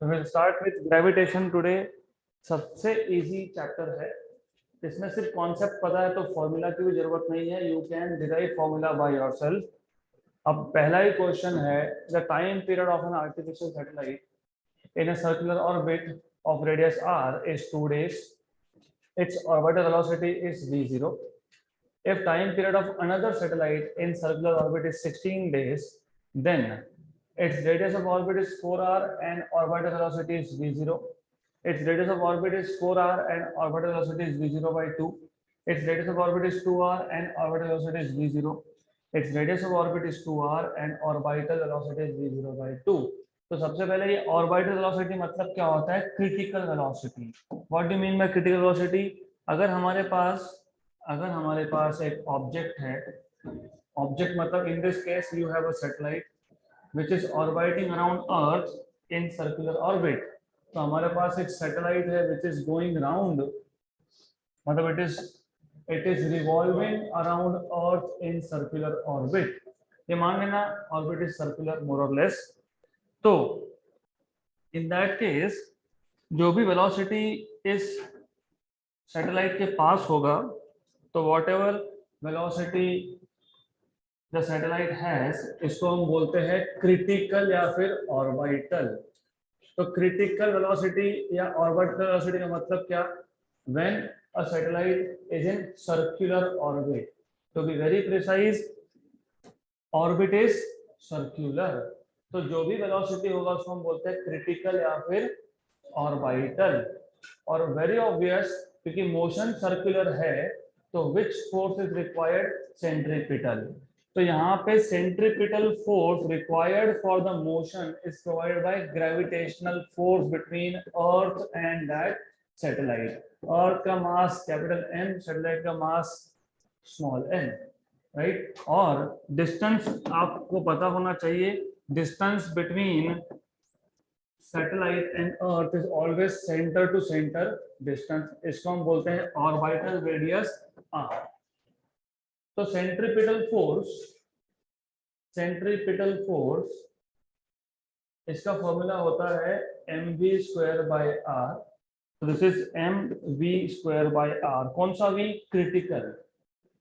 तो will start with gravitation today. सबसे easy chapter है, इसमें सिर्फ कॉन्सेप्ट पता है तो फॉर्मूला की भी जरूरत नहीं है, you can derive formula by yourself. अब पहला ही क्वेश्चन है, the time period of an artificial satellite in a circular orbit of radius r is 2 days. Its orbital velocity is v0. If time period of another satellite in circular orbit is 16 days, then its radius of orbit is 4r and orbital velocity is v0. Its radius of orbit is 4r and orbital velocity is v0 by 2. Its radius of orbit is 2r and orbital velocity is v0. Its radius of orbit is 2r and orbital velocity is v0 by 2. तो सबसे पहले ये orbital velocity मतलब क्या होता है? Critical velocity. What do mean by critical velocity? अगर हमारे पास एक ऑब्जेक्ट है, ऑब्जेक्ट मतलब in this case you have a satellite which is orbiting around earth in circular orbit. तो हमारे पास एक सैटेलाइट है व्हिच इज गोइंग अराउंड, मतलब it is revolving around earth in circular orbit. ये मान लेना ऑर्बिट इज सर्कुलर मोर और less. तो इन दैट केस जो भी वेलोसिटी इस सैटेलाइट के पास होगा, तो whatever velocity the satellite has, इसको हम बोलते हैं क्रिटिकल या फिर ऑर्बिटल। तो क्रिटिकल वेलोसिटी या ऑर्बिटल वेलोसिटी का मतलब क्या? When a satellite is in circular orbit, to be very precise orbit is circular. तो जो भी वेलोसिटी होगा उसको हम बोलते हैं क्रिटिकल या फिर ऑर्बिटल। और वेरी ऑब्वियस, क्योंकि मोशन सर्कुलर है तो which force is required? Centripetal. तो यहाँ पे centripetal force required for the motion is provided by gravitational force between earth and that satellite. Earth का मास कैपिटल एम, सैटेलाइट का mass small m, right. और distance आपको पता होना चाहिए, distance between satellite and earth is always center to center distance, इसको हम बोलते हैं orbital radius r। तो centripetal force इसका फॉर्मूला होता है mv square by r। तो this is mv square by r। कौन सा v? क्रिटिकल।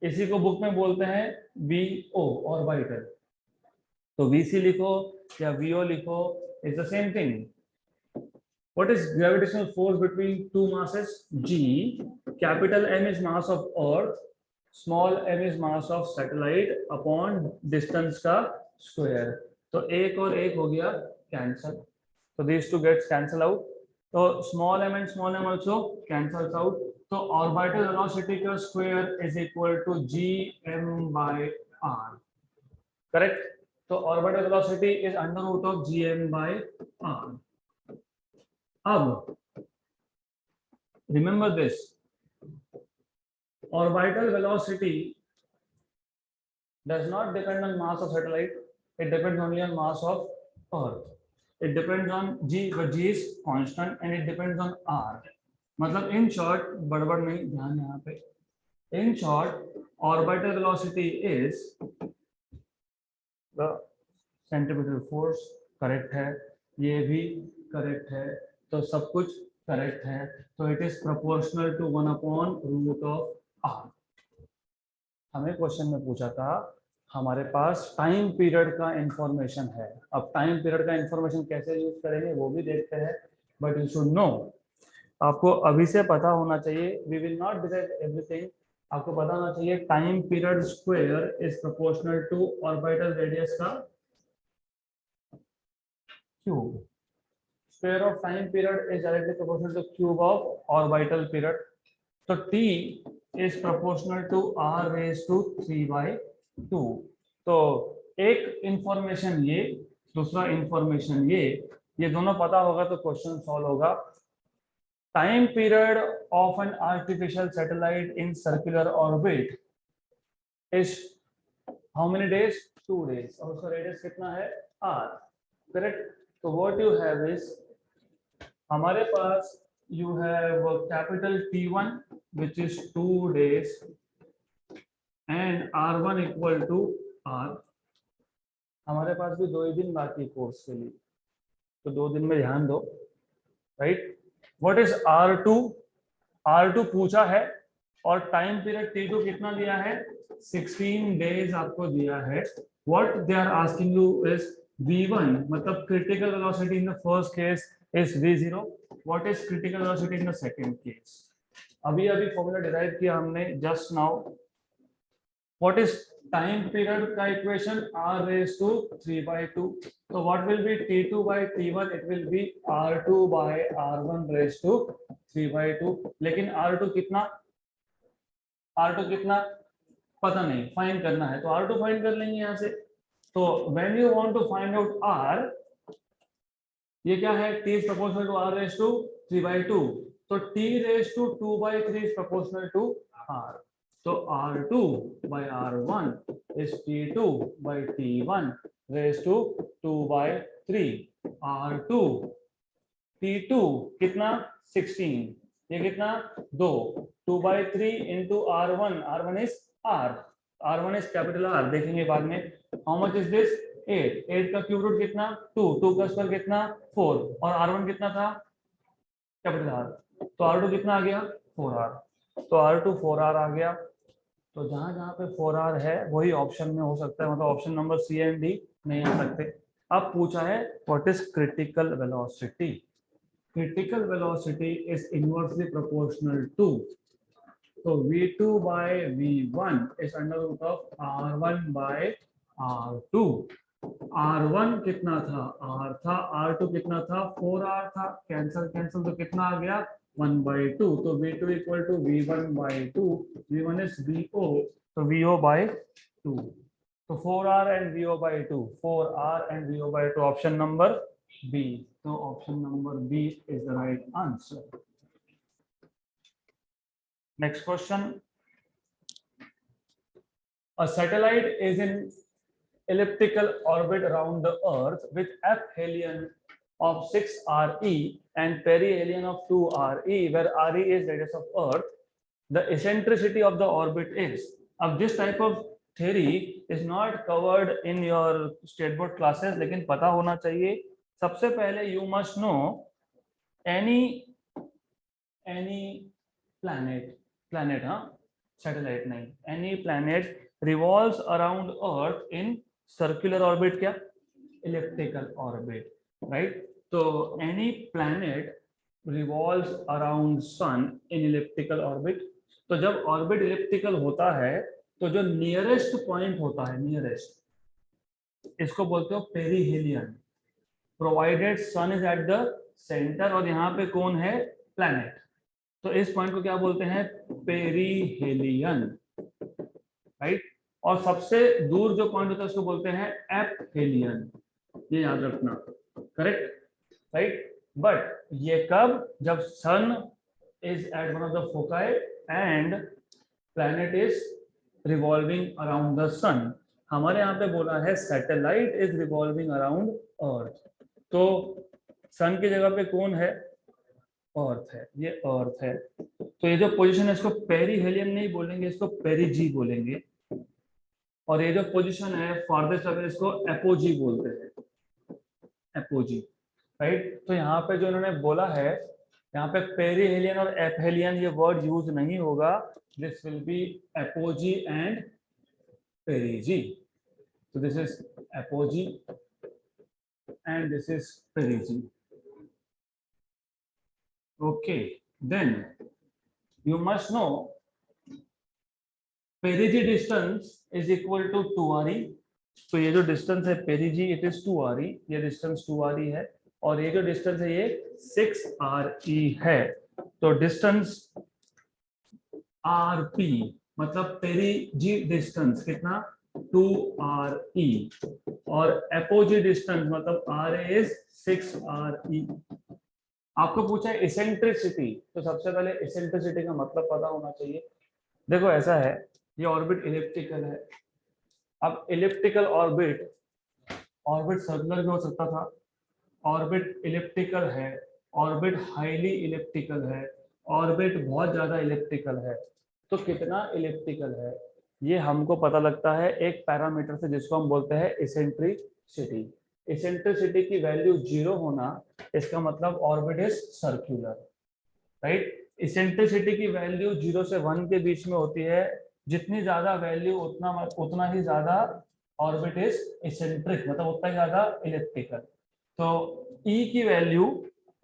इसी को बुक में बोलते हैं vo, ऑर्बिटल। तो VC लिखो या VO लिखो, is the same thing. What is gravitational force between two masses? G. Capital M is mass of Earth, small m is mass of satellite upon distance का square। तो एक और एक हो गया कैंसल, तो these two gets cancel out। तो small m and small m also cancels out। तो orbital velocity का square is equal to gm by r, correct। तो orbital velocity is under root of gm by r। अब remember this, orbital velocity does not depend on mass of satellite, it depends only on mass of earth। it depends on g, but g is constant and it depends on r। मतलब in short, बड़बड़ नहीं, ध्यान यहाँ पे, in short orbital velocity is the centripetal force. Correct है, ये भी correct है, तो सब कुछ करेक्ट है। तो इट इज प्रोपोर्शनल टू 1/रूट ऑफ आर। हमें क्वेश्चन में पूछा था, हमारे पास टाइम पीरियड का इंफॉर्मेशन है। अब टाइम पीरियड का इंफॉर्मेशन कैसे यूज करेंगे वो भी देखते हैं, बट यू शुड नो, आपको अभी से पता होना चाहिए। We will not decide everything, आपको पता होना चाहिए time period square is proportional to orbital radius का cube। Square of time period is directly proportional to cube of orbital period। तो t is proportional to r raised to 3/2। तो एक information ये, दूसरा इंफॉर्मेशन ये दोनों पता होगा तो क्वेश्चन सॉल्व होगा। Time period of an artificial satellite in circular orbit is how many days? 2 days। और उसका रेडियस कितना है? r, correct. तो व्हाट यू हैव इज, हमारे पास you have capital T1 which is 2 days and R1 equal to R। हमारे पास भी 2 ही दिन बाकी कोर्स के लिए, तो 2 दिन में ध्यान दो। Right. What is R2? R2 पूछा है और टाइम पीरियड T2 कितना दिया है? 16 डेज आपको दिया है। What they are asking you is V1, मतलब critical velocity in the first case is V0। What is critical velocity in the second case? अभी अभी फॉर्मूला डिराइव किया हमने just now. What is time period का इक्वेशन? R raised to 3/2। so what will be T2 by T1? it will be R2 by R1 raised to 3/2। लेकिन R2 कितना पता नहीं, फाइंड करना है तो R2 फाइंड कर लेंगे यहाँ से। तो when you want to find out R, ये क्या है? T is proportional to R raised to 3/2। तो T raised to 2/3 is proportional to R। तो R2 by R1 is T2 by T1 raised to 2/3। R2 T2 कितना? 16। ये कितना? 2। 2/3 into R1। R1 is R। R1 is capital R, देखेंगे बाद में। How much is this? 8। 8 का cube root कितना? 2। 2 का स्क्वायर कितना? 4। और R1 कितना था? Capital R। तो R2 कितना आ गया? 4R। तो R2 4R आ गया। तो जहां जहां पे 4R है वही ऑप्शन में हो सकता है, मतलब option number C and D नहीं आ सकते। अब पूछा है what is critical velocity? critical velocity is inversely proportional to, so V2 by V1 is under root of R1 by R2। R1 कितना था? R था। R2 कितना था? 4R था। कैंसल कैंसल तो कितना आ गया? 1/2। तो V2 equal to V1/2। V1 is VO, तो VO by 2। तो 4R and VO/2, 4R and VO/2, option number B। So option number B is the right answer. Next question. A satellite is in elliptical orbit around the Earth with aphelion of 6 RE and perihelion of 2 RE, where RE is radius of Earth. The eccentricity of the orbit is. अब this type of theory is not covered in your state board classes, लेकिन पता होना चाहिए। सबसे पहले you must know any planet, हाँ, satellite नहीं, any planet revolves around Earth in circular orbit, क्या? elliptical orbit, right? तो any planet revolves around sun in elliptical orbit। तो जब ऑर्बिट इलिप्टिकल होता है तो जो नियरेस्ट पॉइंट होता है, नियरेस्ट, इसको बोलते हो perihelion, provided sun is at the centre और यहाँ पे कौन है? प्लैनेट। तो इस पॉइंट को क्या बोलते हैं? Perihelion, right. और सबसे दूर जो पॉइंट होता है उसको बोलते हैं एपहेलियन, ये याद रखना, करेक्ट, राइट। बट ये कब? जब sun is at one of the foci and planet is revolving around the sun. हमारे यहाँ पे बोला है satellite is revolving around earth. तो सन की जगह पे कौन है? अर्थ है, ये अर्थ है। तो ये जो पोजीशन है इसको पेरीहेलियन नहीं बोलेंगे, इसको पेरीजी बोलेंगे। और ये जो पोजीशन है फारदेस्ट अवे, इसको एपोजी बोलते हैं, एपोजी, राइट। तो यहाँ पे जो इन्होंने बोला है, यहाँ पे पेरीहेलियन और एपहेलियन ये वर्ड यूज नहीं होगा। This will be apogee and perigee. So this is apogee and this is perigee. Okay, then you must know perigee distance is equal to 2RE। तो ये जो डिस्टेंस है perigee, it is 2RE, ये distance 2RE है और ये जो distance है ये 6RE है। तो डिस्टेंस RP मतलब perigee डिस्टेंस कितना? 2RE और एपोजी डिस्टेंस मतलब RA is 6RE। आपको पूछा है इसेंट्रिसिटी, तो सबसे पहले इसेंट्रिसिटी का मतलब पता होना चाहिए। देखो ऐसा है, ये ऑर्बिट इलिप्टिकल है। अब इलिप्टिकल ऑर्बिट, ऑर्बिट सर्कुलर भी हो सकता था, ऑर्बिट इलिप्टिकल है, ऑर्बिट हाईली इलिप्टिकल है, ऑर्बिट बहुत ज्यादा इलिप्टिकल है। तो कितना इलिप्टिकल है ये हमको पता लगता है एक पैरामीटर से जिसको हम बोलते हैं इसेंट्रिसिटी। इसेंट्रिसिटी की वैल्यू 0 होना, इसका मतलब orbit is circular, right. Eccentricity की वैल्यू 0 से 1 के बीच में होती है, जितनी ज्यादा वैल्यू उतना ही ज्यादा ऑर्बिट इज इसेंट्रिक, मतलब उतना ही ज्यादा इलिप्टिकल। तो ई की value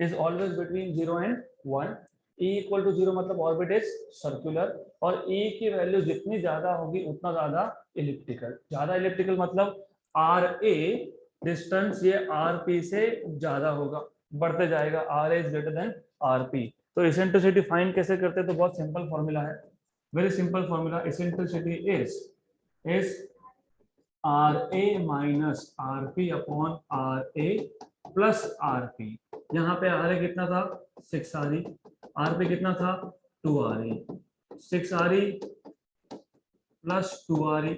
is always between 0 and 1। E equal to 0 मतलब ऑर्बिट इज सर्कुलर, और ई की वैल्यू जितनी ज्यादा होगी उतना ज्यादा इलिप्टिकल। ज्यादा इलिप्टिकल मतलब आर ए डिस्टेंस ये आर पी से ज्यादा होगा, बढ़ते जाएगा, r a is greater than r p. तो इसेंट्रिसिटी फाइंड कैसे करते हैं, तो बहुत सिंपल फॉर्मूला है, very simple formula. Eccentricity is r a minus r p upon r a plus r p. यहाँ पे आर ए कितना था 6 आर ई, आर पी कितना था 2 R E. 6 R E plus 2 R E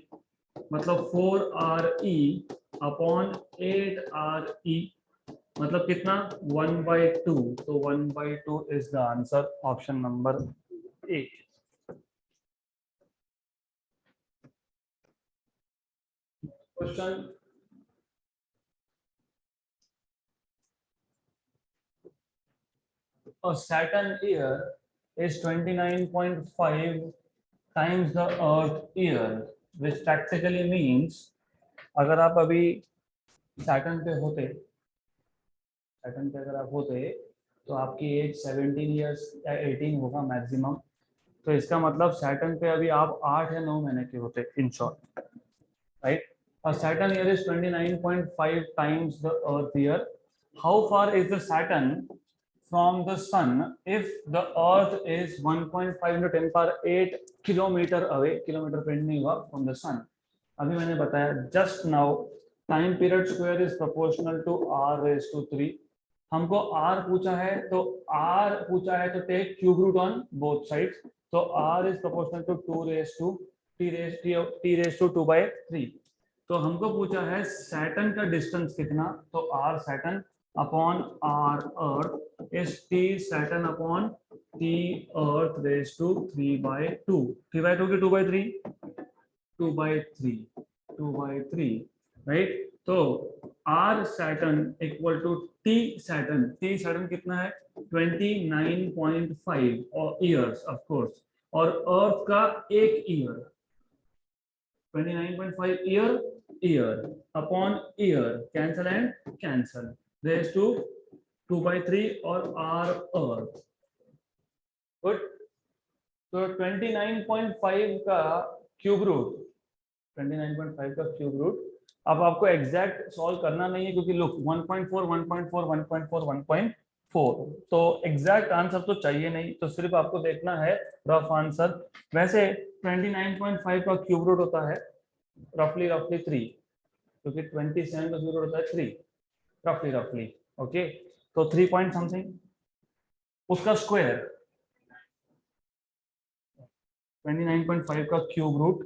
मतलब 4 R E upon 8 R E, मतलब कितना 1/2। तो 1/2 is the answer, option number 8। Question a Saturn year is 29.5 times the Earth year, which practically means अगर आप अभी Saturn पे होते, सैटर्न पे अगर आप होते तो आपकी एज 17 ईयर्स या 18 होगा मैक्सिमम। तो इसका मतलब सैटर्न पे अभी आप 8 या 9 महीने के होते, in short, right. A Saturn year is 29.5 times the Earth year. How far is the Saturn from the Sun if the Earth is 1.5 into 10 power 8 kilometer away? Kilometre print नहीं हुआ, from the Sun। अभी मैंने बताया just now, time period square is proportional to r raised to 3। हमको r पूछा है, तो r पूछा है तो take cube root on both sides. तो r is proportional to 2 raised to t raised to 2/3। तो हमको पूछा है सैटर्न का डिस्टेंस कितना, तो r Saturn upon r earth is t Saturn upon t earth raise to 3/2। 3/2 की 2/3, 2/3, 2/3, राइट। तो r Saturn equal to t Saturn, t Saturn कितना है 29.5 और ईयर्स ऑफ कोर्स, और अर्थ का एक year 29.5 year upon year, cancel and cancel, raise to 2/3 और are earth, good. तो 29.5 का क्यूब रूट, 29.5 का क्यूब रूट। अब आपको एग्जैक्ट सॉल्व करना नहीं है क्योंकि लुक 1.4 1.4 1.4 1.4, तो एग्जैक्ट आंसर तो चाहिए नहीं, तो सिर्फ आपको देखना है रफ आंसर। वैसे 29.5 का क्यूब रूट होता है रफली 3, क्योंकि 27 का क्यूब रूट होता है 3, रफली, ओके। तो 3 पॉइंट समथिंग, उसका स्क्वायर 29.5 का क्यूब रूट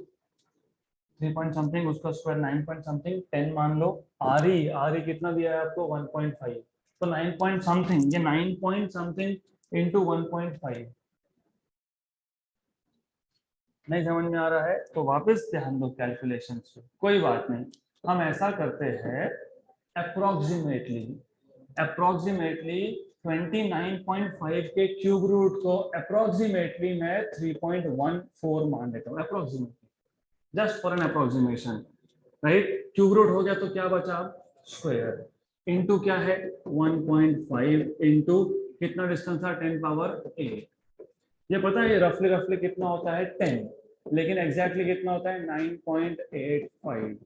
3 पॉइंट समथिंग, उसका स्क्वायर 9 पॉइंट समथिंग, 10 मान लो। आर ई कितना दिया है आपको 1.5, तो 9 पॉइंट समथिंग, ये 9 पॉइंट समथिंग इंटू 1.5। नहीं समझ में आ रहा है तो वापस ध्यान दो कैलकुलेशन पे, कोई बात नहीं। हम ऐसा करते हैं अप्रोक्सीमेटली 29.5 के क्यूब रूट को अप्रोक्सीमेटली मैं 3.14 मान लेता हूँ, approximately, just for an approximation, right. Cube root हो गया तो क्या बचा, स्क्वायर, इनटू क्या है 1.5 इनटू कितना डिस्टेंस था 10 पावर 8। ये पता है ये रफली कितना होता है 10, लेकिन एग्जैक्टली कितना होता है 9.85,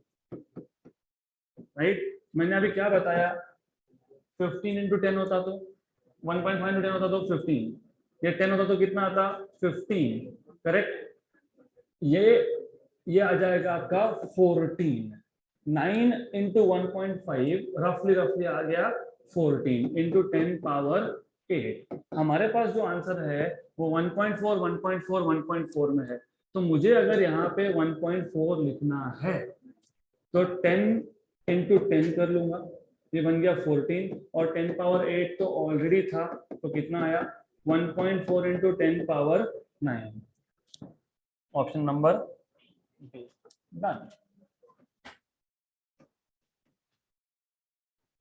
राइट। मैंने अभी क्या बताया, 15 इंटू 10 होता तो 1.5 इंटू 10 होता तो 15, ये 10 होता तो कितना आता 15, करेक्ट। ये आ जाएगा आपका 14, 9 इंटू 1.5 रफली आ गया 14 इंटू 10 पावर 8। हमारे पास जो आंसर है वो 1.4 1.4 1.4 में है, तो मुझे अगर यहाँ पे 1.4 लिखना है तो 10 इंटू 10 कर लूंगा, ये बन गया 14, और 10 पावर 8 तो ऑलरेडी था, तो कितना आया 1.4 into 10 power 9, option number B, done.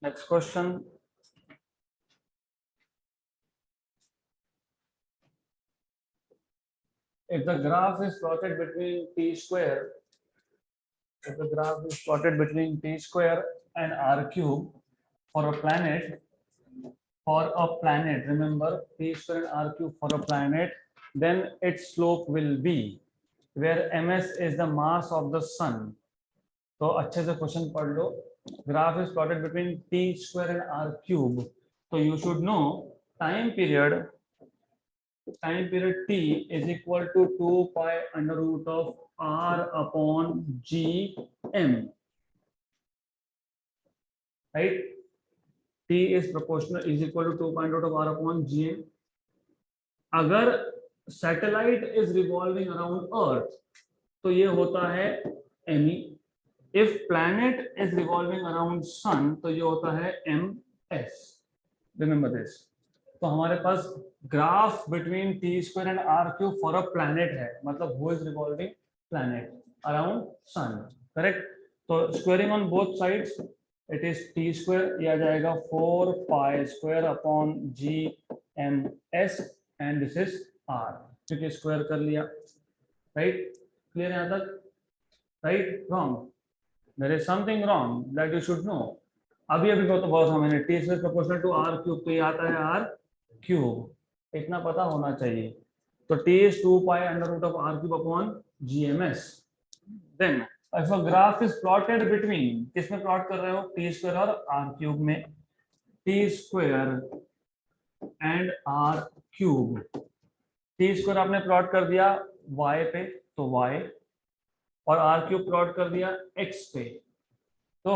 Next question, if the graph is plotted between t square, if the graph is plotted between t square and r cube for a planet, remember t square and r cube for a planet, then its slope will be where ms is the mass of the sun. तो अच्छे से question पढ़ लो. Graph is plotted between T square and R cube, तो you should know time period t is equal to 2 pi under root of r upon gm, right? t is proportional is equal to 2 pi under root of r upon gm. अगर satellite is revolving around earth तो ये होता है me. If planet is revolving around sun तो ये होता है ms. Remember this. तो हमारे पास graph between T square and R cube for a planet है, मतलब who is revolving planet around sun, correct? तो squaring on both sides, it is T square, ये आ जाएगा 4 pi square upon G M S and this is r, क्योंकि square कर लिया, right? Clear यहाँ तक? Right? Wrong? There is something wrong that you should know. अभी अभी तो बहुत हमें t square proportional to r cube, तो ये आता है आर क्यूब, इतना पता होना चाहिए. तो t is 2 pi under root of r cube upon gms. Then if a graph is plotted between, किसमें प्लॉट कर रहे हो? t square और r cube में. t square and r cube, t square आपने प्लॉट कर दिया y पे तो y, और r cube प्लॉट कर दिया x पे, तो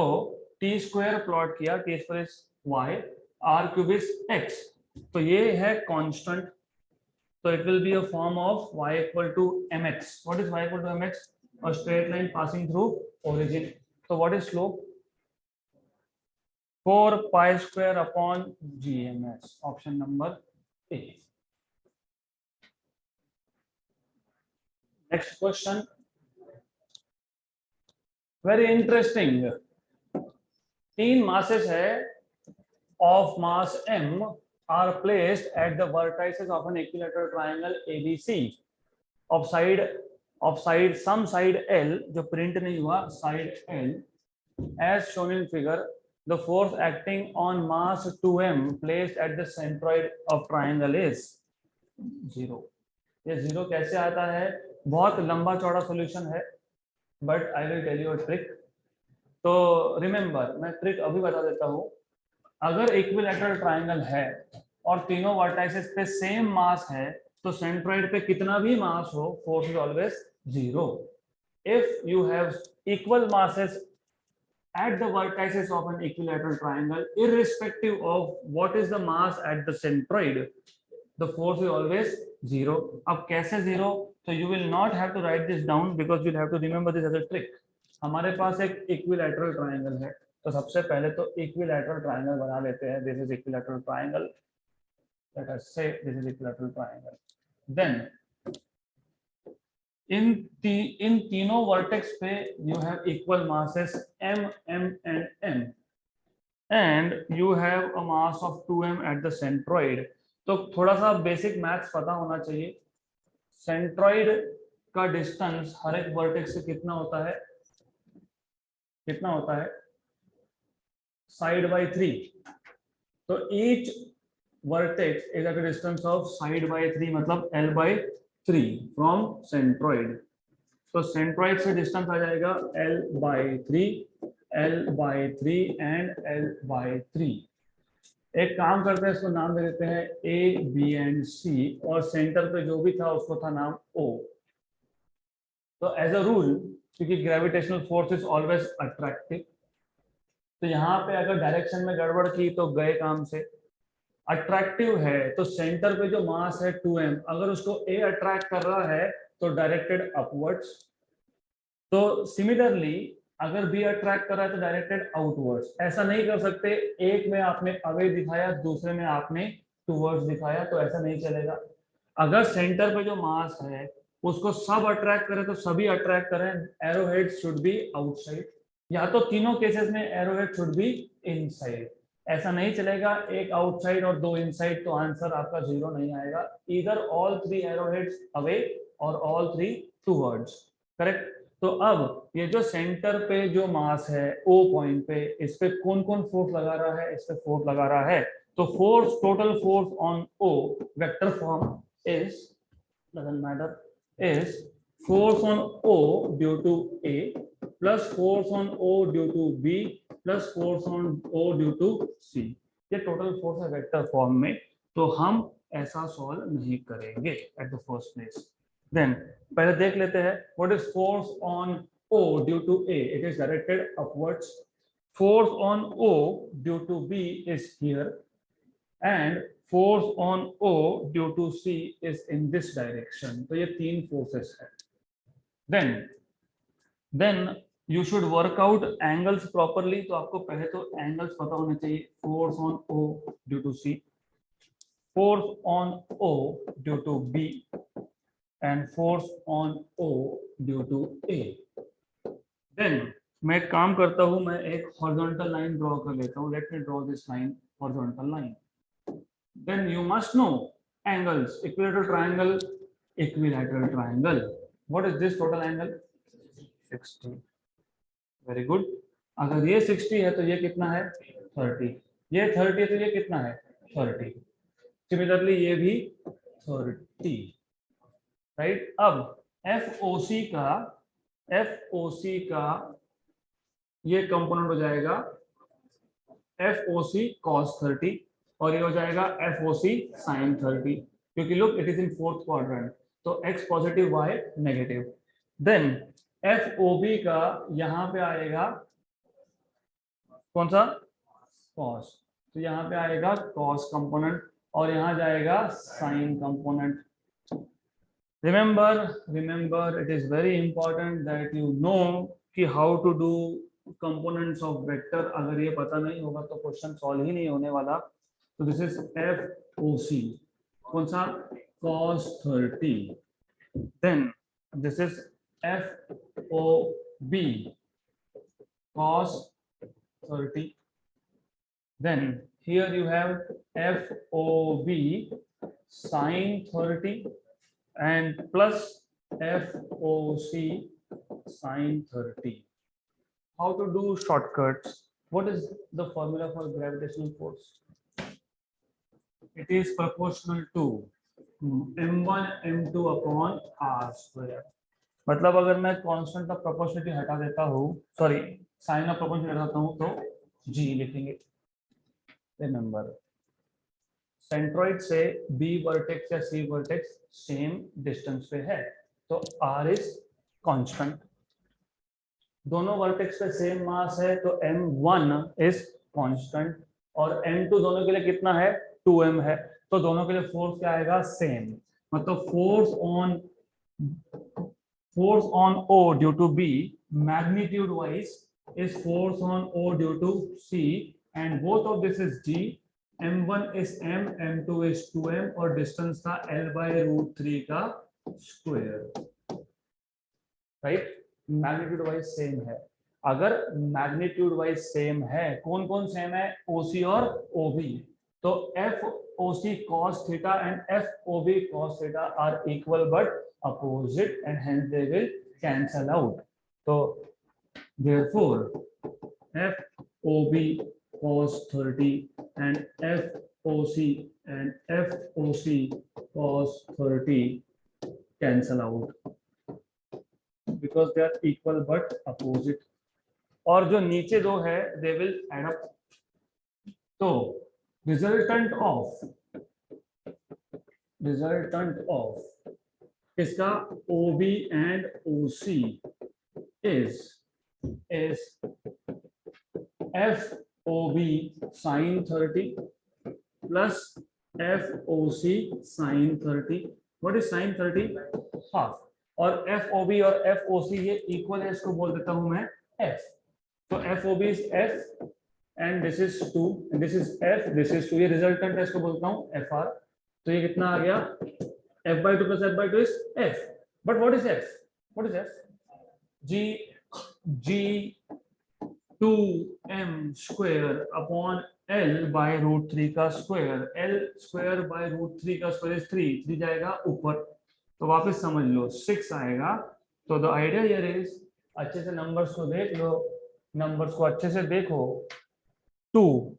t square प्लॉट किया, t square is y, r cube is x, तो ये है कांस्टेंट. तो it will be a form of y equal to mx. What is y equal to mx? A straight line passing through origin. तो what is slope? 4 pi square upon gms. Option number A. Next question, very interesting. 3 masses है of mass m are placed at the vertices of an equilateral triangle ABC of side some side L, जो print नहीं हुआ, side L, as shown in figure. The force acting on mass 2m placed at the centroid of triangle is 0. ये 0 कैसे आता है? बहुत लंबा चौड़ा सॉल्यूशन है, but I will tell you a trick. तो रिमेंबर, मैं ट्रिक अभी बता देता हूँ. अगर इक्विलैटरल ट्रायंगल है और तीनों वर्टाइसेस पे सेम मास है, तो सेंट्रॉइड पे कितना भी मास हो, force is always 0. If you have equal masses at the vertices of an equilateral triangle, irrespective of what is the mass at the centroid, the force is always 0. अब कैसे 0? So you will not have to write this down because you'll have to remember this as a trick. हमारे पास एक equilateral triangle है, तो सबसे पहले तो equilateral triangle बना लेते हैं. This is equilateral triangle. Let us say this is equilateral triangle. Then इन तीनों वर्टेक्स पे you have equal masses m m and n, and you have a mass of 2m at the centroid. तो थोड़ा सा basic maths पता होना चाहिए. Centroid का डिस्टेंस हर एक वर्टेक्स से कितना होता है? कितना होता है? Side by 3. तो each vertex is eight a distance of side by 3, मतलब l by 3 फ्रॉम सेंट्रॉइड. तो सेंट्रॉइड से डिस्टेंस आ जाएगा l by 3, l by 3 and l by 3. एक काम करते हैं, इसको नाम दे देते हैं A, B एंड C, और सेंटर पे जो भी था उसको था नाम O. तो एज अ रूल, क्योंकि gravitational force is always attractive, तो यहाँ पे अगर डायरेक्शन में गड़बड़ की तो गए काम से. अट्रैक्टिव है तो सेंटर पे जो मास है 2m, अगर उसको A अट्रैक्ट कर रहा है तो डायरेक्टेड अपवर्ड्स. तो सिमिलरली अगर बी अट्रैक्ट कर रहा है तो डायरेक्टेड आउटवर्ड्स. ऐसा नहीं कर सकते एक में आपने अवे दिखाया, दूसरे में आपने टूवर्ड्स दिखाया, तो ऐसा नहीं चलेगा. अगर सेंटर पे जो मास है उसको सब अट्रैक्ट करें तो सभी अट्रैक्ट करें. एरोहेड शुड बी आउटसाइड, या तो तीनों केसेस में एरोहेड शुड बी इनसाइड. ऐसा नहीं चलेगा, एक आउटसाइड और दो इनसाइड तो आंसर आपका 0 नहीं आएगा। इधर ऑल 3 एरोहेड्स अवे और ऑल 3 टूवर्ड्स, करेक्ट। तो अब ये जो सेंटर पे जो मास है ओ पॉइंट पे, इस पे कौन कौन फोर्स लगा रहा है, इस पे फोर्स लगा रहा है। तो force, total force on O vector form is, doesn't matter, is force on O due to A plus force on O due to B plus force on O due to C। ये total force है vector form में, तो हम ऐसा solve नहीं करेंगे at the first place. Then पहले देख लेते हैं what is force on O due to A, it is directed upwards. Force on O due to B is here and force on O due to C is in this direction। तो ये तीन forces है। then you should work out angles properly। तो आपको पहले तो angles पता होने चाहिए। Force on O due to C, force on O due to B and force on O due to A। then मैं एक काम करता हूं, मैं एक हॉरिजॉन्टल लाइन ड्रॉ कर लेता हूं। Let me draw this line, horizontal line. Then you must know angles, equilateral triangle, equilateral triangle। What is this total angle? 60। Very good। अगर ये 60 है तो ये कितना है? 30। ये 30 है तो ये कितना है? 30। Similarly ये भी 30, राइट। अब FOC का ये कंपोनेंट हो जाएगा FOC cos 30 और ये हो जाएगा FOC sin 30, क्योंकि look it is in fourth quadrant, तो x positive y negative. Then FOB का यहाँ पे आएगा कौन सा? cos, तो यहाँ पे आएगा cos कंपोनेंट और यहाँ जाएगा sin component. Remember it is very important that you know कि how to do components of vector. अगर ये पता नहीं होगा तो क्वेश्चन सॉल्व ही नहीं होने वाला। तो दिस इज FOC, कौन सा? cos 30। Then this is FOB, cos 30। Then here you have FOB sin 30 and plus FOC sin 30। How to do shortcuts? What is the formula for gravitational force? It is proportional to m1 m2 upon r square। मतलब अगर मैं constant of proportionality हटा देता हूँ, sorry sine of proportionality हटाता हूँ, तो g लिखेंगे। रिमेंबर सेंट्रोइड से B वर्टेक्स या C वर्टेक्स सेम डिस्टेंस पे है, तो r इज कांस्टेंट। दोनों वर्टेक्स पे सेम मास है तो m1 इज कांस्टेंट और m2 दोनों के लिए कितना है? 2m है, तो दोनों के लिए फोर्स क्या आएगा? सेम। मतलब force on O due to B magnitude wise is force on O due to C and both of this is G। m1 is m, m2 is 2m और डिस्टेंस था L/√3 का square, right. Magnitude wise same है। अगर magnitude wise same है, कौन कौन same है? OC और OB। तो FOC cos theta and FOB cos theta are equal but opposite and hence they will cancel out। तो therefore FOB cos 30 and FOC cos 30 cancel out because they are equal but opposite। और जो नीचे दो है they will add up। तो resultant of इसका OB and OC is FOB sin 30 plus FOC sin 30। What is sin 30? Half. और FOB और FOC ये इक्वल है, इसको बोल देता हूं मैं F। तो FOB is F and this is 2 and this is F, this is 2। ये रिजल्टेंट है, इसको बोलता हूं FR। तो ये कितना आ गया? F/2 plus F/2 is F। But what is F? What is F? G 2m square upon L by root 3 का square, L square by root 3 का स्क्वायर इज 3 जाएगा ऊपर, तो वापस समझ लो 6 आएगा। तो द आइडिया हियर इज, अच्छे से नंबर्स को देख लो, नंबर्स को अच्छे से देखो, 2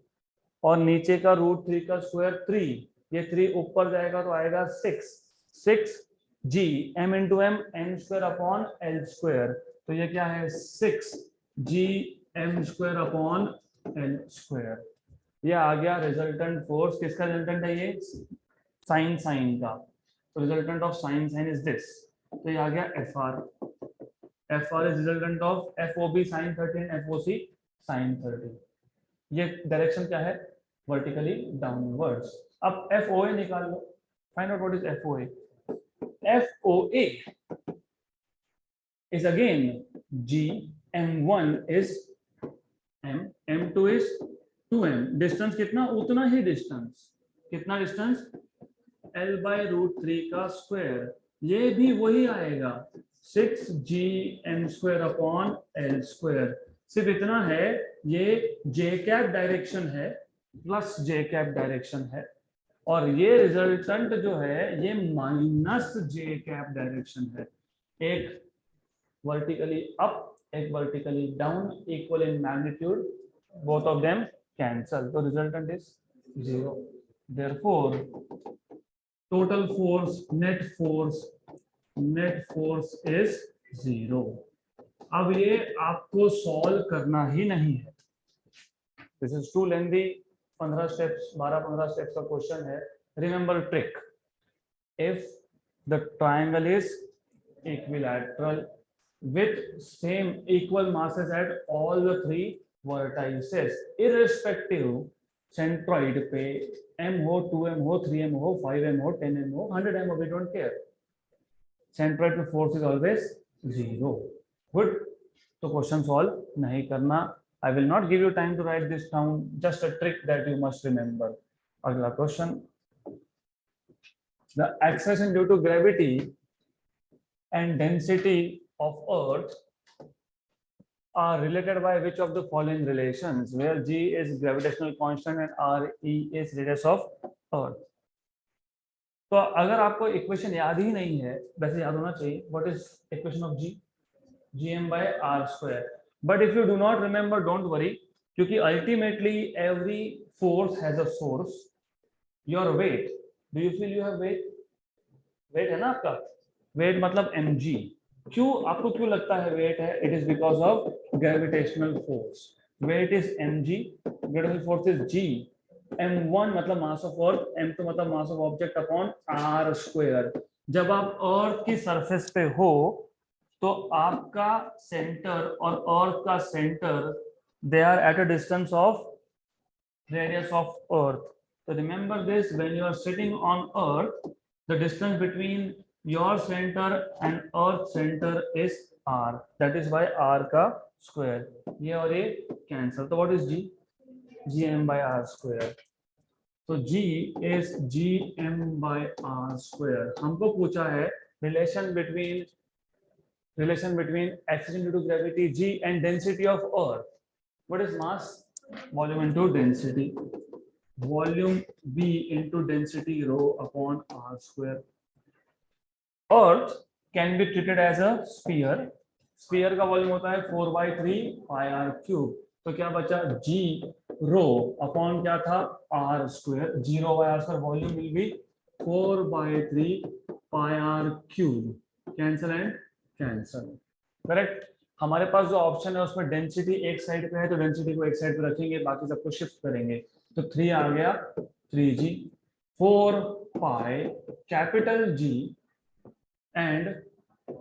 और नीचे का रूट 3 का स्क्वायर 3, ये 3 ऊपर जाएगा तो आएगा 6 G M into M N square upon L square, तो ये क्या है 6 G M square upon L square. ये आ गया रिजल्टेंट फोर्स। किसका रिजल्टेंट है ये? साइन साइन का। तो resultant of sine sine is this, तो ये आ गया F R. F R is resultant of F O B sine 13 F O C sine 13। ये डायरेक्शन क्या है? Vertically downwards. अब एफ ओ ए निकाल लो, find out what is F O A. F O A is again G, M1 is M, M2 is 2M। डिस्टेंस कितना? उतना ही डिस्टेंस। कितना डिस्टेंस? L by रूट 3 का स्क्वायर, ये भी वही आएगा 6G M square upon L square. सिर्फ इतना है, ये J कैप डायरेक्शन है प्लस J कैप डायरेक्शन है, और ये रिजल्टेंट जो है ये माइनस J कैप डायरेक्शन है। एक vertically up, एक vertically down, equal in magnitude, both of them cancel, so resultant is 0। therefore total force, net force is 0। अब ये आपको सॉल्व करना ही नहीं है, this is too lengthy. 15 steps, 12-15 steps का क्वेश्चन है। Remember trick, if the triangle is equilateral with same equal masses at all the 3 vertices, irrespective centroid पे m हो, 2m हो, 3m हो, 5m हो, 10m हो, 100m हो, we don't care, centroid पे force is always 0। good, तो question solve नहीं करना। I will not give you time to write this down, just a trick that you must remember। अगला question, the acceleration due to gravity and density of Earth are related by which of the following relations, where G is gravitational constant and RE is radius of Earth। तो अगर आपको equation याद ही नहीं है, वैसे याद होना चाहिए, what is equation of G? Gm by R square। But if you do not remember, don't worry, क्योंकि ultimately every force has a source. Your weight, do you feel you have weight? Weight है ना आपका, wait मतलब mg। क्यों आपको क्यों लगता है वेट है? It is because of gravitational force. Weight is mg, gravitational force is g। m1 मतलब मास ऑफ अर्थ, m2 मतलब mass of object upon r square. जब आप अर्थ की सरफेस पे हो तो आपका सेंटर और अर्थ का centre, they are at a distance of radius of earth. तो remember this, when you are sitting on earth, the distance between your center and earth center is r, that is why r का square, ये और ये cancel, तो what is g? gm by r square। तो g is gm by r square। हमको पूछा है relation between acceleration due to gravity g and density of earth। what is mass? volume into density, volume v into density rho upon r square। Earth can be treated as a sphere। sphere का volume होता है 4/3 pi r cube। तो क्या बचा? g rho upon क्या था? r square। g rho by r square volume will be 4/3 pi r cube। Cancel and cancel, correct. हमारे पास जो ऑप्शन है उसमें डेंसिटी एक साइड पे है, तो डेंसिटी को एक साइड पे रखेंगे, बाकी सबको शिफ्ट करेंगे। तो 3 आ गया 3g, 4 pi capital G and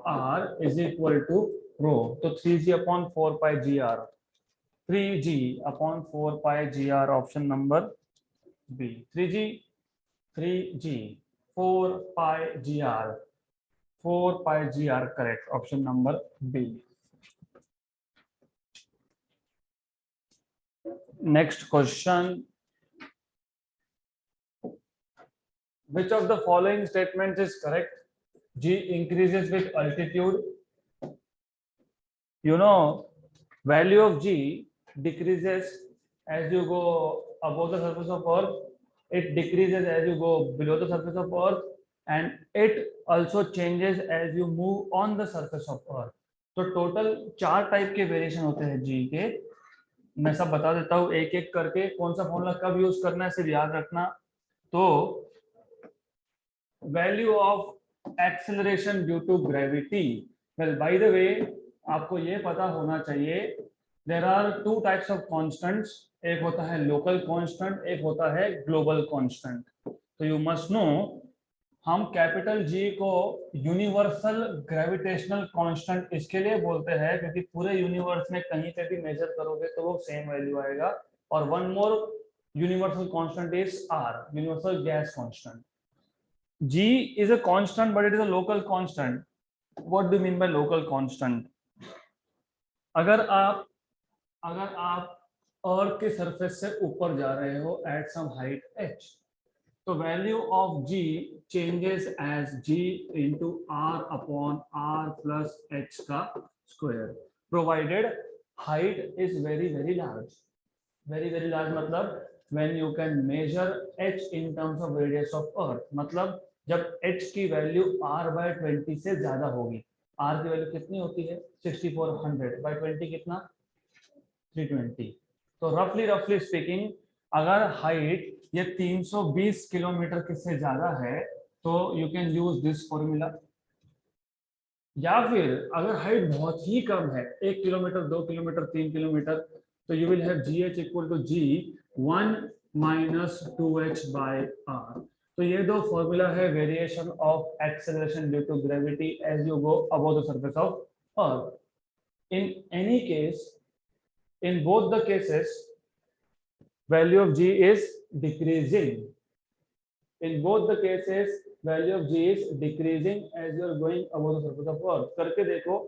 r is equal to rho। तो 3g upon 4 pi gr, 3g upon 4 pi gr, option number B। 3g 4 pi gr, 4 pi gr, correct, option number B। Next question, which of the following statements is correct? G increases with altitude, you know value of G decreases as you go above the surface of earth, it decreases as you go below the surface of earth, and it also changes as you move on the surface of earth. तो total 4 type के variation होते हैं जी के। मैं सब बता देता हूँ एक एक करके, कौन सा फॉर्मूला कब यूज करना है सिर्फ याद रखना। तो value of acceleration due to gravity, well by the way आपको ये पता होना चाहिए, there are 2 types of constants, एक होता है लोकल कांस्टेंट, एक होता है ग्लोबल कांस्टेंट। तो यू मस्ट नो, हम कैपिटल जी को यूनिवर्सल ग्रेविटेशनल कांस्टेंट इसके लिए बोलते हैं क्योंकि पूरे यूनिवर्स में कहीं पे भी मेजर करोगे तो वो सेम वैल्यू आएगा। और one more universal constant is R, universal gas constant. G is a constant, but it is a local constant. What do you mean by local constant? अगर आप अर्थ के सरफेस से ऊपर जा रहे हो at some height h, तो value of G changes as G into R upon R plus h का square, provided height is very very large. Very very large मतलब when you can measure h in terms of radius of earth, मतलब जब h की value r/20 से ज्यादा होगी। r की value कितनी होती है 6400 by 20 कितना 320। तो रफली स्पीकिंग अगर हाइट ये 320 किलोमीटर से ज्यादा है तो you can use this formula. या फिर अगर हाइट बहुत ही कम है 1 किलोमीटर 2 किलोमीटर 3 किलोमीटर, तो you will have GH equal to G 1 minus 2h by r। तो ये दो फॉर्मूला है variation of acceleration due to gravity as you go above the surface of earth. In any case, in both the cases, value of G is decreasing. In both the cases, value of G is decreasing as you are going above the surface of earth। करके देखो,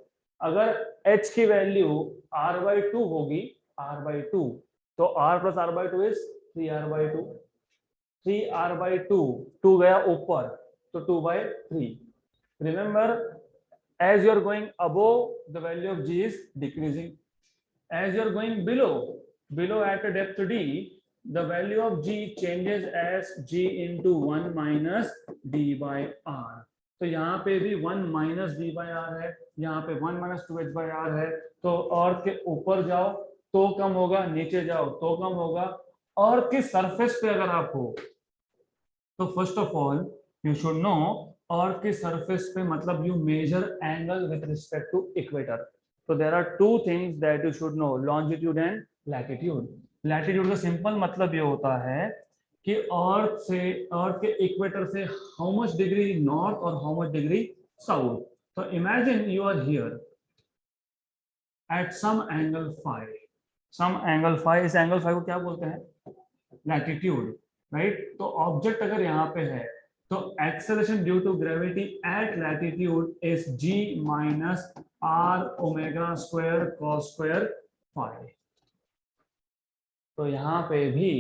अगर h की value r/2 होगी, r/2, तो r plus r/2 is 3r/2। 3r/2, 2 गया ऊपर तो 2/3। Remember, as you are going above, the value of G is decreasing. As you are going below at a depth d, the value of G changes as G into 1 minus d by r। तो यहाँ पे भी 1 minus d by r है, यहाँ पे 1 minus 2h by r है। तो अर्थ के ऊपर जाओ तो कम होगा, नीचे जाओ तो कम होगा। अर्थ की सरफेस पे अगर आप हो तो first of all you should know, earth की सरफेस पे मतलब you measure angle with respect to equator. तो there are 2 things that you should know, longitude and latitude. Latitude का सिंपल मतलब ये होता है कि अर्थ के इक्वेटर से हाउ मच डिग्री नॉर्थ और हाउ मच डिग्री साउथ। तो imagine you are here at some angle phi, इस एंगल फाई को क्या बोलते हैं, लैटिट्यूड, राइट। तो ऑब्जेक्ट अगर यहाँ पे है तो acceleration due to gravity at latitude is G minus r omega square cos square phi। तो यहाँ पे भी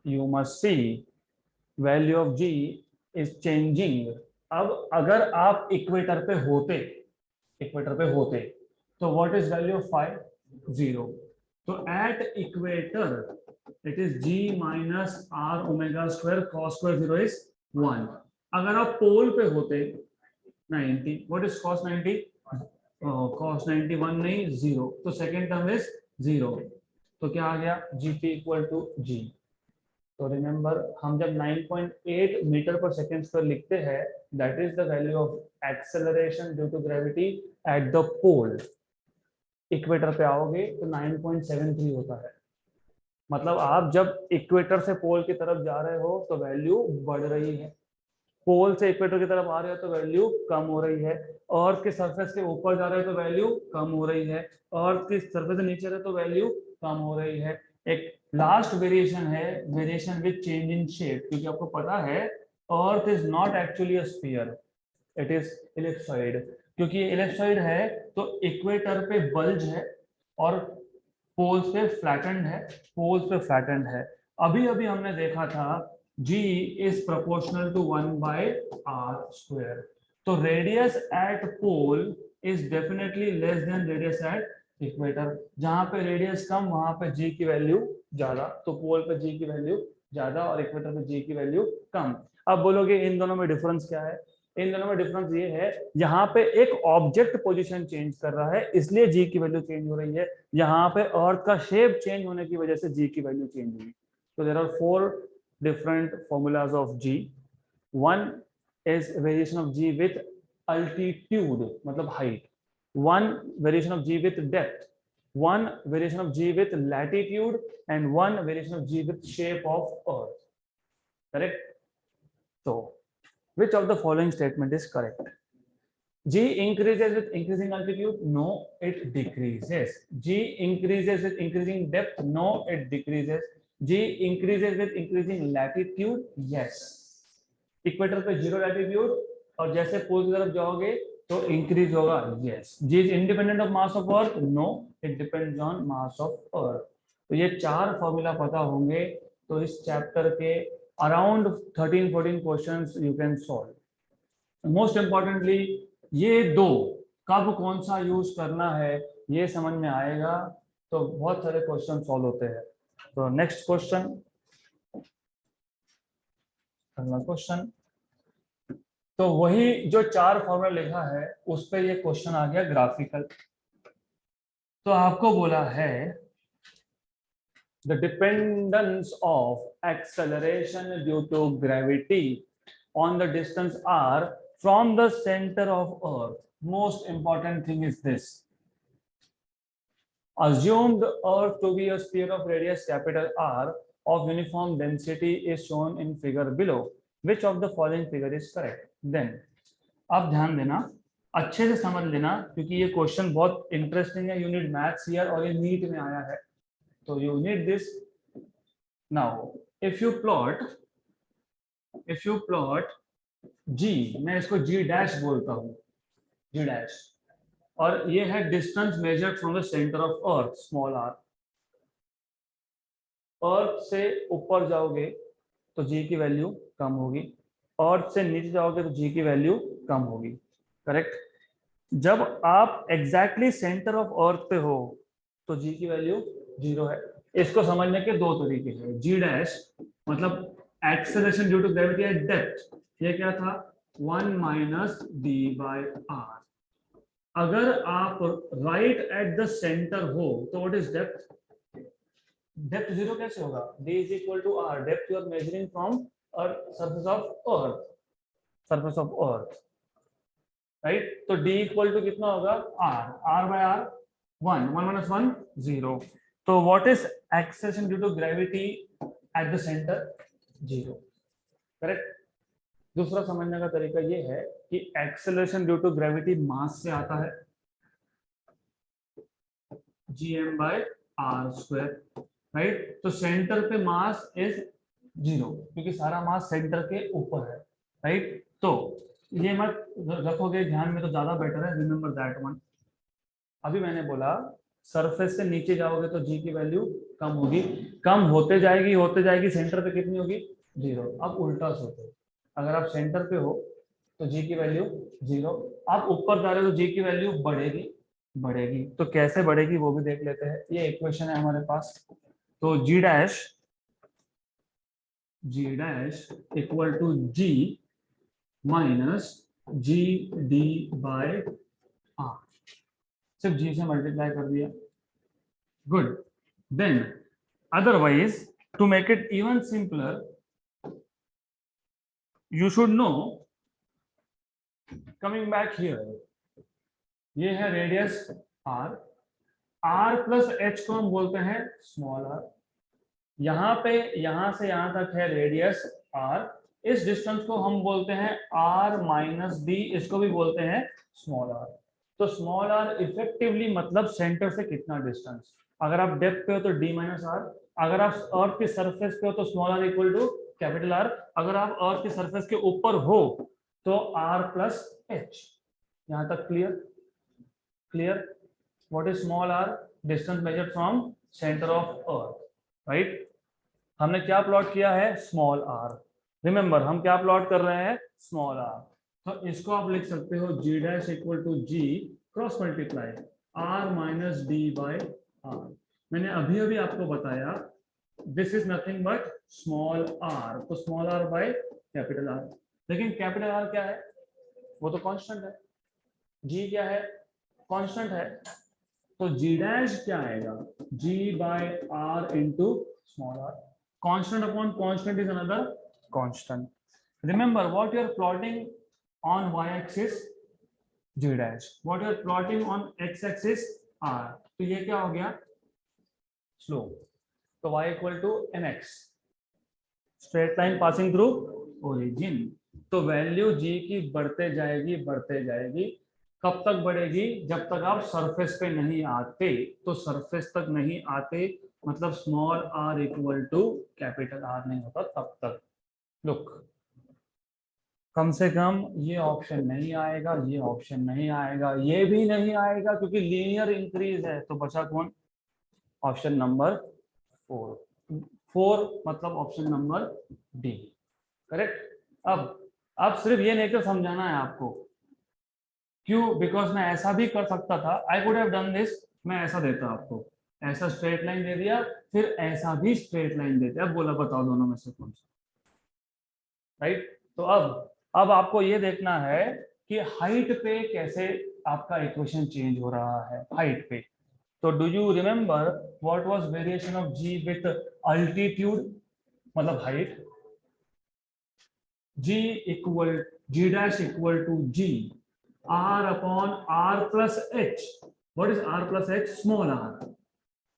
you must see value of G is changing। अब अगर आप इक्वेटर पे होते तो what is value of phi? 0। तो at equator it is G minus r omega square cos square 0 is 1। अगर आप पोल पे होते 90, what is cos 90? cos 90 1 नहीं 0, तो सेकेंड टर्म इज 0। तो क्या आ गया Gp इक्वल टू G। तो रिमेंबर, हम जब 9.8 मीटर पर सेकेंड स्क्वायर लिखते हैं, that is the value of acceleration due to gravity at the pole. Equator पे आओगे तो 9.73 होता है। मतलब आप जब इक्वेटर से पोल की तरफ जा रहे हो तो वैल्यू बढ़ रही है, पोल से इक्वेटर की तरफ आ रहे हो तो वैल्यू कम हो रही है, अर्थ के सरफेस के ऊपर जा रहे हो तो वैल्यू कम हो रही है, अर्थ की सरफेस से नीचे रहे तो वैल्यू कम हो रही है। एक लास्ट वेरिएशन है, variation with change in shape, क्योंकि आपको पता है earth is not actually a sphere, it is ellipsoid. क्योंकि ये इलिप्सॉइड है तो इक्वेटर पे बल्ज है और पोल्स पे फ्लैटेंड है। अभी हमने देखा था G is proportional to 1 by r square। तो radius at pole is definitely less than radius at equator. जहां पे रेडियस कम वहां पे G की वैल्यू ज्यादा, तो पोल पे जी की वैल्यू ज्यादा और इक्वेटर पे जी की वैल्यू कम। अब बोलोगे इन दोनों में डिफरेंस क्या है? इन दोनों में डिफरेंस ये है, यहाँ पे एक ऑब्जेक्ट पोजीशन चेंज कर रहा है इसलिए जी की वैल्यू चेंज हो रही है, यहाँ पे अर्थ का शेप चेंज होने की वजह से जी की वैल्यू चेंज हुई। तो there are 4 different formulas of G. One is variation of G with altitude मतलब height, one variation of g with depth, one variation of g with latitude, and one variation of g with shape of earth. Correct? So which of the following statement is correct? G increases with increasing altitude? No, it decreases. G increases with increasing depth? No, it decreases. G increases with increasing latitude? Yes. Equator पे 0 latitude और जैसे पोल की तरफ जाओगे तो increase होगा। Yes. G is independent of mass of earth? No, it depends on mass of earth. तो ये 4 फॉर्मूला पता होंगे तो इस चैप्टर के around 13-14 questions you can solve. Most importantly ये दो कब कौन सा यूज करना है ये समझ में आएगा तो बहुत सारे क्वेश्चन सॉल्व होते हैं। तो नेक्स्ट क्वेश्चन, अगला क्वेश्चन, तो वही जो 4 फॉर्मूला लिखा है उस पे ये क्वेश्चन आ गया ग्राफिकल। तो आपको बोला है the dependence of acceleration due to gravity on the distance R from the centre of earth. Most important thing is this, assume the earth to be a sphere of radius capital R of uniform density is shown in figure below. Which of the following figure is correct? Then अब ध्यान देना, अच्छे से समझ लेना क्योंकि ये question बहुत इंटरेस्टिंग है। यू नीड मैथ्स हियर और ये नीट में आया है तो you need this. Now if you plot G, मैं इसको जी डैश बोलता हूँ, जी डैश, और ये है distance measured from the centre of earth small r. Earth से ऊपर जाओगे तो जी की वैल्यू कम होगी, अर्थ से नीचे जाओगे तो जी की वैल्यू कम होगी। करेक्ट? जब आप एग्जैक्टली सेंटर ऑफ अर्थ पे हो तो जी की वैल्यू 0 है। इसको समझने के 2 तरीके हैं। जी डैश मतलब acceleration due to gravity at depth, ये क्या था 1 माइनस डी बाय आर। अगर आप राइट एट द सेंटर हो तो व्हाट इज डेप्थ? डेप्थ 0 कैसे होगा? d is equal to r, depth you are measuring from surface of earth, surface of earth, right? तो d इक्वल टू कितना होगा r, r by r 1, 1 minus 1 0। तो what is acceleration due to gravity at the centre? 0। Correct? दूसरा समझने का तरीका ये है कि acceleration due to gravity mass से आता है, gm by r square, right? तो सेंटर पे मास इज 0 क्योंकि सारा मास सेंटर के ऊपर है, राइट? तो ये मत रखोगे ध्यान में तो ज्यादा बेटर है, रिमेंबर दैट वन। अभी मैंने बोला सरफेस से नीचे जाओगे तो जी की वैल्यू कम होगी, कम होते जाएगी, सेंटर पे कितनी होगी? 0। अब उल्टा सोचो, अगर आप सेंटर पे हो तो जी की वैल्यू 0, आप ऊपर जा रहे हो तो जी की वैल्यू बढ़ेगी। तो कैसे बढ़ेगी वो भी देख लेते हैं। ये इक्वेशन है हमारे पास। तो G dash equal to G minus G D by R, सिर्फ जी से मल्टीप्लाई कर दिया। Good. Then otherwise to make it even simpler you should know, coming back here, ये है रेडियस r प्लस h को हम बोलते हैं स्मॉल r। यहाँ पे यहां से यहां तक है रेडियस r, इस डिस्टेंस को हम बोलते हैं r माइनस d, इसको भी बोलते हैं स्मॉल r। तो स्मॉल r इफेक्टिवली मतलब सेंटर से कितना डिस्टेंस। अगर आप डेप्थ पे हो तो d माइनस r, अगर आप अर्थ के सरफेस पे हो तो small r equal to capital R, अगर आप अर्थ के सरफेस के ऊपर हो तो r प्लस h। यहां तक clear? What is small r? Distance measured from centre of earth, right? हमने क्या प्लॉट किया है? Small r। रिमेंबर हम क्या प्लॉट कर रहे हैं? Small r। तो इसको आप लिख सकते हो g dash equal to g cross multiply r minus d by r। मैंने अभी आपको बताया this is nothing but small r, so small r by capital R. लेकिन कैपिटल आर क्या है, वो तो कांस्टेंट है, जी क्या है, कांस्टेंट है, तो जी डैश क्या आएगा, G by R into small r. Constant upon constant is another constant. Remember what you are plotting on y axis g dash, what you are plotting on x axis r, तो ये क्या हो गया, slope. तो y equal to mx, straight line passing through origin. तो value g की बढ़ते जाएगी बढ़ते जाएगी, कब तक बढ़ेगी, जब तक आप सरफेस पे नहीं आते। तो सरफेस तक नहीं आते मतलब small r equal to capital R नहीं होता तब तक। लुक, कम से कम ये ऑप्शन नहीं आएगा, ये ऑप्शन नहीं आएगा, ये भी नहीं आएगा क्योंकि लीनियर इंक्रीज है। तो बचा कौन, ऑप्शन नंबर 4 मतलब ऑप्शन नंबर डी, करेक्ट। अब सिर्फ ये नहीं तो समझाना है आपको, क्यों, बिकॉज मैं ऐसा भी कर सकता था, I could have done this, मैं ऐसा देता आपको, ऐसा स्ट्रेट लाइन दे दिया, फिर ऐसा भी स्ट्रेट लाइन दे दिया, अब बोला बताओ दोनों में से कौन सा, राइट। तो अब आपको ये देखना है कि हाइट पे कैसे आपका इक्वेशन चेंज हो रहा है, हाइट पे। तो do you remember what was variation of G with altitude, मतलब हाइट, g इक्वल g dash equal to g r upon r plus h। What is r plus h, small r।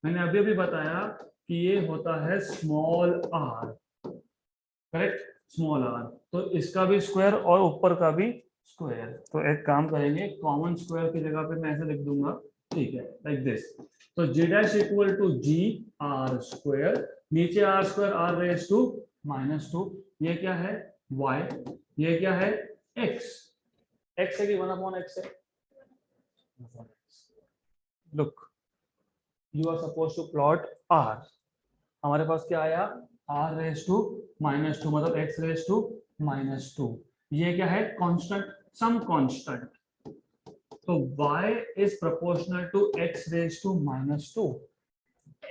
मैंने अभी अभी बताया कि ये होता है small r, correct, small r। तो इसका भी स्क्वायर और ऊपर का भी स्क्वायर। तो एक काम करेंगे, कॉमन स्क्वायर की जगह पे मैं ऐसे लिख दूंगा, ठीक है, लाइक दिस। तो g dash equal to g r square, नीचे r square r raise to -2, ये क्या है y, ये क्या है x, x है कि 1/x है। Look, you are suppose to plot r, हमारे पास क्या आया, r रेज टू -2 मतलब x रेज टू -2, ये क्या है कांस्टेंट, सम कांस्टेंट। तो y is proportional to x raise to -2,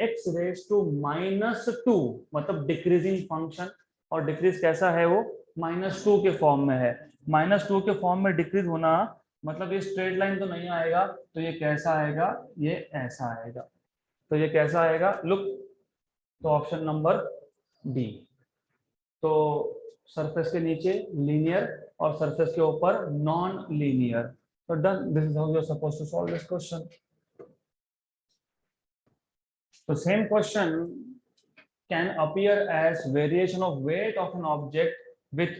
x raise to -2 मतलब डिक्रीजिंग फंक्शन, और डिक्रीज कैसा है वो, -2 के फॉर्म में है। -2 के फॉर्म में डिक्रीज होना मतलब ये स्ट्रेट लाइन तो नहीं आएगा, तो ये कैसा आएगा, ये ऐसा आएगा। तो ये कैसा आएगा, लुक, तो ऑप्शन नंबर डी। तो सरफेस के नीचे लीनियर और सरफेस के ऊपर नॉन लीनियर। तो done, this is how you are supposed to solve this question. तो same question can appear as variation of weight of an object with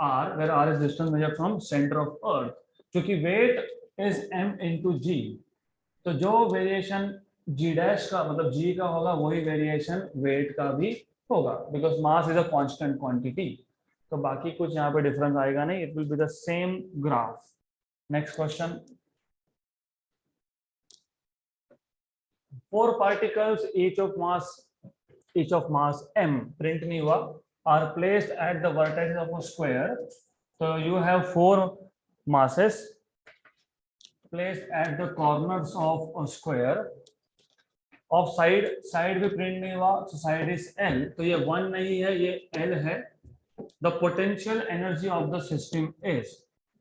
r, where r is distance measured from center of earth। क्योंकि weight is m into g, तो जो variation g dash का मतलब g का होगा वही variation weight का भी होगा, because mass is a constant quantity. तो बाकी कुछ यहाँ पे डिफरेंस आएगा नहीं, it will be the same graph. Next question, 4 particles each of mass m, print नहीं हुआ, are placed at the vertices of a square। so you have 4 masses placed at the corners of a square of side भी print नहीं हुआ, so side is L, तो ये 1 नहीं है, ये L है। the potential energy of the system is,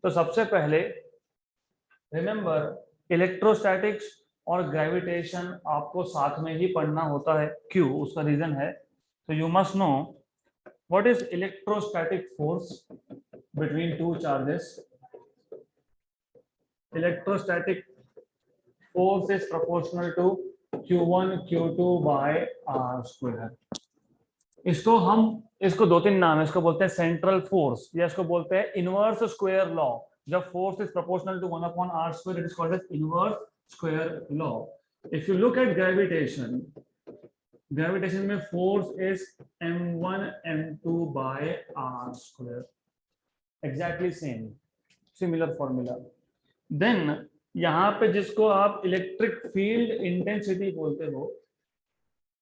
तो सबसे पहले रिमेंबर इलेक्ट्रोस्टैटिक्स और ग्रेविटेशन आपको साथ में ही पढ़ना होता है, क्यों, उसका रीजन है। तो you must know what is electrostatic force between two charges. Electrostatic force is proportional to Q1 Q2 by R square. इसको 2-3 नाम है, इसको बोलते हैं सेंट्रल फोर्स, या इसको बोलते हैं इनवर्स स्क्वायर लॉ। जब force is proportional to 1/r square, it is called as inverse square law. If you look at gravitation, gravitation में force is m1 m2 by r square, exactly same, similar formula. Then यहाँ पे जिसको आप electric field intensity बोलते हो,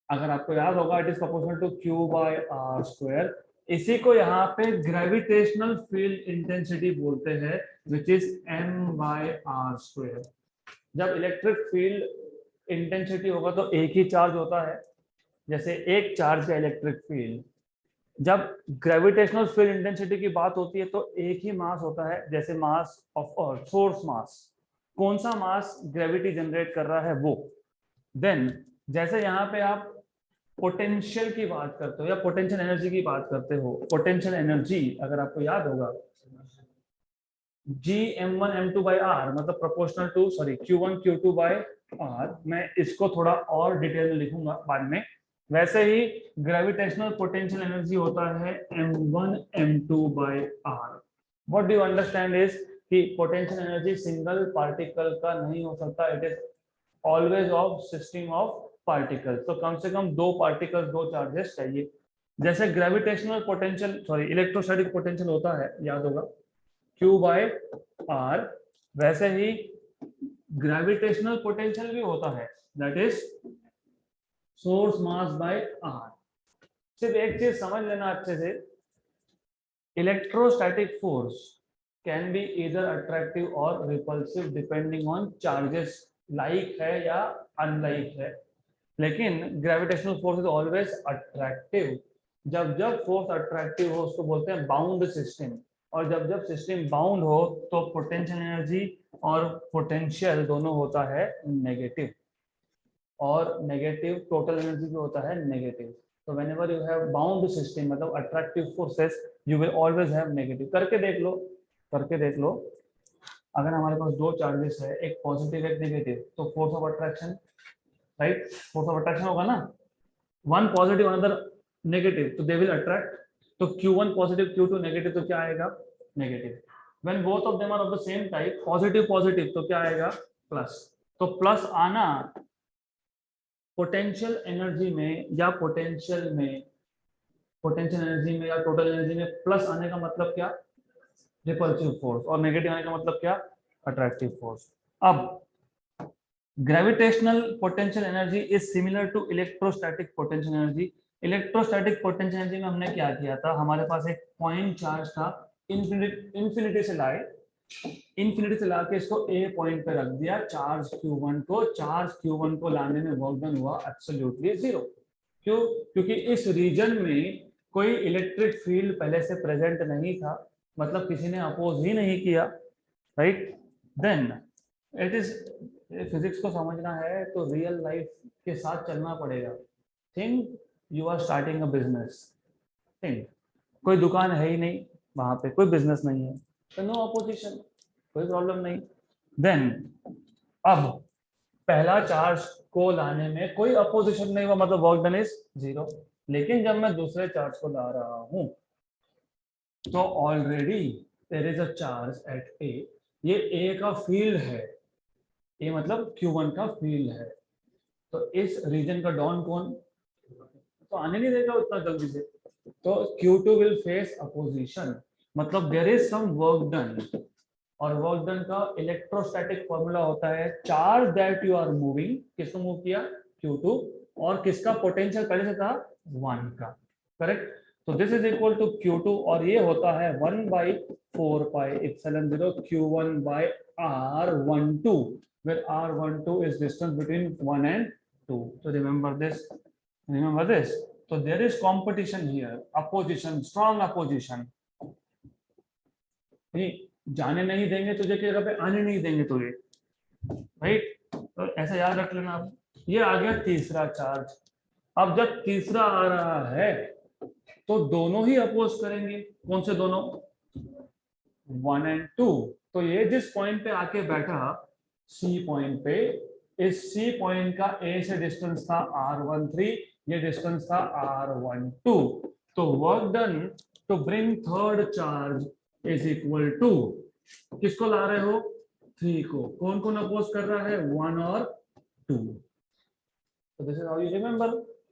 अगर आपको याद होगा, it is proportional to Q by R square. इसी को यहाँ पे ग्रेविटेशनल फील्ड इंटेंसिटी बोलते हैं, which is M by R square. जब इलेक्ट्रिक फील्ड इंटेंसिटी होगा तो एक ही चार्ज होता है, जैसे एक चार्ज का इलेक्ट्रिक फील्ड, जब ग्रेविटेशनल फील्ड इंटेंसिटी की बात होती है तो एक ही मास होता है, जैसे मास ऑफ अर्थ, सोर्स मास, कौन सा मास ग्रेविटी जनरेट कर रहा है वो। देन जैसे यहाँ पे आप पोटेंशियल की बात करते हो या पोटेंशियल एनर्जी की बात करते हो, पोटेंशियल एनर्जी अगर आपको याद होगा G m1 m2/r मतलब proportional to sorry Q1 Q2/r, मैं इसको थोड़ा और डिटेल में लिखूंगा बाद में। वैसे ही ग्रेविटेशनल पोटेंशियल एनर्जी होता है m1 m2/r। What do you understand is कि पोटेंशियल एनर्जी सिंगल पार्टिकल का नहीं हो सकता, it is always of system of particle. तो कम से कम दो पार्टिकल, दो चार्जेस चाहिए। जैसे gravitational potential sorry electrostatic potential होता है, याद होगा Q/r, वैसे ही ग्रेविटेशनल पोटेंशियल भी होता है, that is source mass by r। सिर्फ एक चीज समझ लेना अच्छे से, electrostatic force can be either attractive और repulsive depending on charges, like है या अनलाइक है। लेकिन gravitational force is always attractive. जब जब फोर्स अट्रैक्टिव हो उसको बोलते हैं बाउंड सिस्टम, और जब जब सिस्टम बाउंड हो तो पोटेंशियल एनर्जी और पोटेंशियल दोनों होता है नेगेटिव, और नेगेटिव टोटल एनर्जी भी होता है नेगेटिव। तो whenever you have bound system मतलब attractive forces, you will always have negative. करके देख लो, करके देख लो। अगर हमारे पास दो चार्जेस है, एक पॉजिटिव एक नेगेटिव, तो force of attraction, right, force of attraction होगा ना, वन पॉजिटिव अनदर नेगेटिव, तो दे विल अट्रैक्ट। तो Q1 पॉजिटिव Q2 नेगेटिव, तो क्या आएगा negative. When both of them are of the same type, positive positive, तो क्या आएगा प्लस। तो प्लस आना पोटेंशियल एनर्जी में या पोटेंशियल में, पोटेंशियल एनर्जी में या टोटल एनर्जी में प्लस आने का मतलब क्या, रिपल्सिव फोर्स, और नेगेटिव आने का मतलब क्या, अट्रैक्टिव फोर्स। अब gravitational potential energy is similar to electrostatic potential energy. Electrostatic potential energy में हमने क्या किया था, हमारे पास एक पॉइंट चार्ज था, इंफिनिटी से लाए, इंफिनिटी से लाके इसको ए पॉइंट पे रख दिया चार्ज Q1 को, चार्ज Q1 को लाने में वर्क डन हुआ एब्सोल्युटली जीरो। क्यों? क्योंकि इस रीजन में कोई इलेक्ट्रिक फील्ड पहले से प्रेजेंट नहीं था, मतलब किसी ने अपोज ही नहीं किया, right. Then it is, physics को समझना है तो रियल लाइफ के साथ चलना पड़ेगा। Think you are starting a business, think कोई दुकान है ही नहीं, वहां पे कोई बिजनेस नहीं है, तो नो अपोजिशन, कोई प्रॉब्लम नहीं। देन अब पहला चार्ज को लाने में कोई अपोजिशन नहीं हुआ, मतलब वर्क डन इज जीरो। लेकिन जब मैं दूसरे चार्ज को ला रहा हूं तो already there is a charge at A, ये ए का फील्ड है, ए मतलब Q1 का फील्ड है। तो इस रीजन का डॉन कौन, तो आने नहीं देगा उतना जल्दी से, तो Q2 विल फेस अपोजिशन, मतलब there is some work done. और वर्क डन का इलेक्ट्रोस्टैटिक फॉर्मूला होता है charge that you are moving, किसको मूव किया Q2, और किसका पोटेंशियल पहले से था 1 का, करेक्ट। तो this is equal to Q2, और ये होता है 1/4πε0 Q1/r12, where r12 is distance between 1 and 2. So remember this, remember this. So there is competition here, opposition, strong opposition. जाने नहीं देंगे तुझे की जगह पे, आने नहीं देंगे तुझे, राइट। तो ऐसा याद रख लेना आप। ये आ गया तीसरा चार्ज। अब जब तीसरा आ रहा है तो दोनों ही अपोज करेंगे, कौन से दोनों, 1 and 2। तो ये जिस पॉइंट पे आके बैठा सी पॉइंट पे, इस सी पॉइंट का ए से डिस्टेंस था r13, ये डिस्टेंस था r12। तो work done to bring third charge is equal to, किसको ला रहे हो 3 को, कौन कौन अपोज कर रहा है 1 और 2। तो this is how you remember,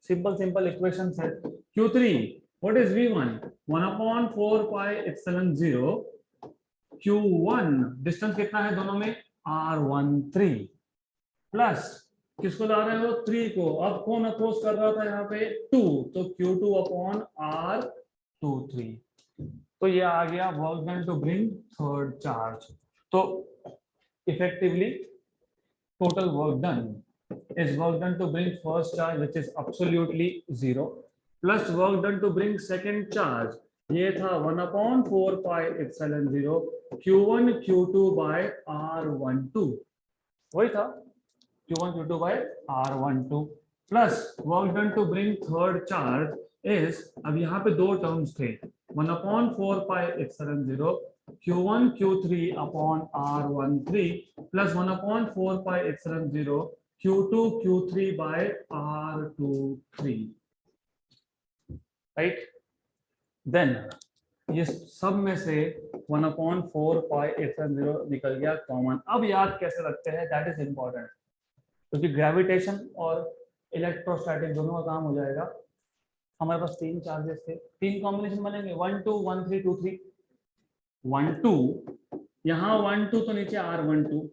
simple simple equations है। Q3 what is V1, 1/4πε0 Q1, distance कितना है दोनों में r13, प्लस किसको ला रहे हो 3 को, अब कौन अपोज कर रहा था यहाँ पे 2, तो Q2/r23। तो ये आ गया work done to bring third charge. तो effectively total work done is work done to bring first charge which is absolutely 0 plus work done to bring second charge, ये था 1/4 pi epsilon 0 q1 q2 by r12, वही था q1 q2 by r12 plus work done to bring third charge is, अब यहाँ पे दो terms थे 1/4 pi epsilon 0 q1 q3 upon r13 plus 1/4 pi epsilon 0 q2 q3 by r23, right? Then ये सब में से 1/4 pi epsilon 0 निकल गया कॉमन। अब याद कैसे रखते हैं, दैट इज इंपॉर्टेंट, क्योंकि ग्रेविटेशन और इलेक्ट्रोस्टैटिक दोनों का काम हो जाएगा। हमारे पास तीन चार्जेस थे, तीन कॉम्बिनेशन बनेंगे 1 2 1 3 2 3 1 2, यहाँ 1 2 तो नीचे r12,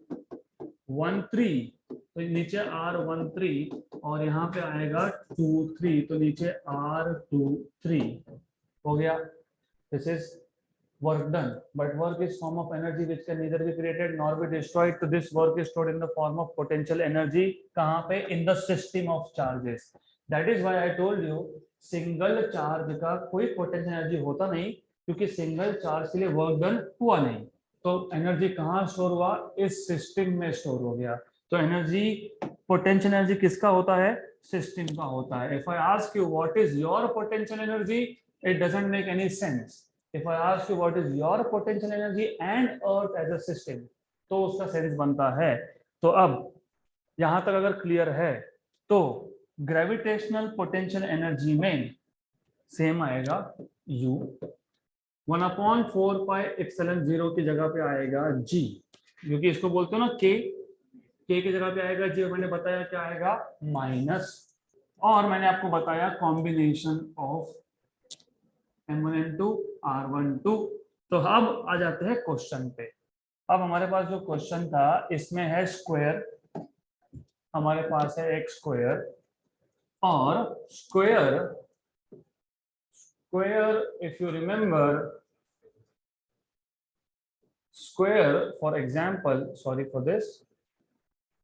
1 3 तो नीचे r13 और यहाँ पे आएगा 2 3 तो नीचे r23 हो गया। This is work done, but work is form of energy which can neither be created nor be destroyed, so this work is stored in the form of potential energy, कहाँ पे, in the system of charges। that is why I told you single charge का कोई potential energy होता नहीं, क्योंकि single charge के लिए work done हुआ नहीं, तो एनर्जी कहाँ स्टोर हुआ, इस सिस्टम में स्टोर हो गया। तो एनर्जी, पोटेंशियल एनर्जी किसका होता है, सिस्टम का होता है। If I ask you what is your potential energy, it doesn't make any sense। if I ask you what is your potential energy and earth as a system, तो उसका sense बनता है। तो अब यहां तक अगर क्लियर है तो ग्रेविटेशनल पोटेंशियल एनर्जी में सेम आएगा U, 1/4 pi epsilon 0 की जगह पे आएगा G, क्योंकि इसको बोलते हो ना K की जगह पे आएगा G, और मैंने बताया क्या आएगा माइनस, और मैंने आपको बताया combination of M1 M2 R12। तो अब आ जाते हैं क्वेश्चन पे। अब हमारे पास जो क्वेश्चन था इसमें है स्क्वायर, हमारे पास है x स्क्वायर, और square if you remember, square for example, sorry for this,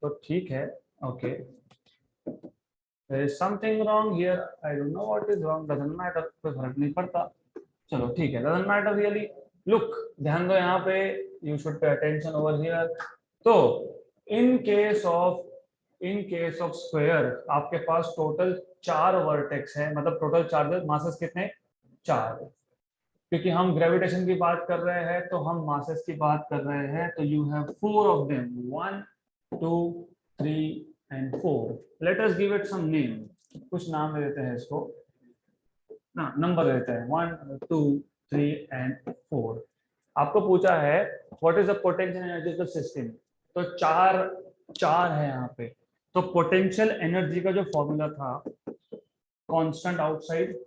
तो ठीक है, okay, there is something wrong here, I don't know what is wrong, doesn't matter, कोई फर्क नहीं पड़ता, चलो ठीक है, doesn't matter really। look, ध्यान दो यहाँ पे, you should pay attention over here। तो in case of square आपके पास टोटल 4 वर्टेक्स है, मतलब टोटल चार्जेस मासेस कितने, 4, क्योंकि हम ग्रेविटेशन की बात कर रहे हैं तो हम मासेस की बात कर रहे हैं, तो you have 4 of them, 1 2 3 and 4। let us give it some name, कुछ नाम दे देते हैं इसको ना, नंबर देते हैं 1 2 3 and 4। आपको पूछा है what is the potential energy of the system, तो चार है यहाँ पे। तो पोटेंशियल एनर्जी का जो फॉर्मूला था, कांस्टेंट आउटसाइड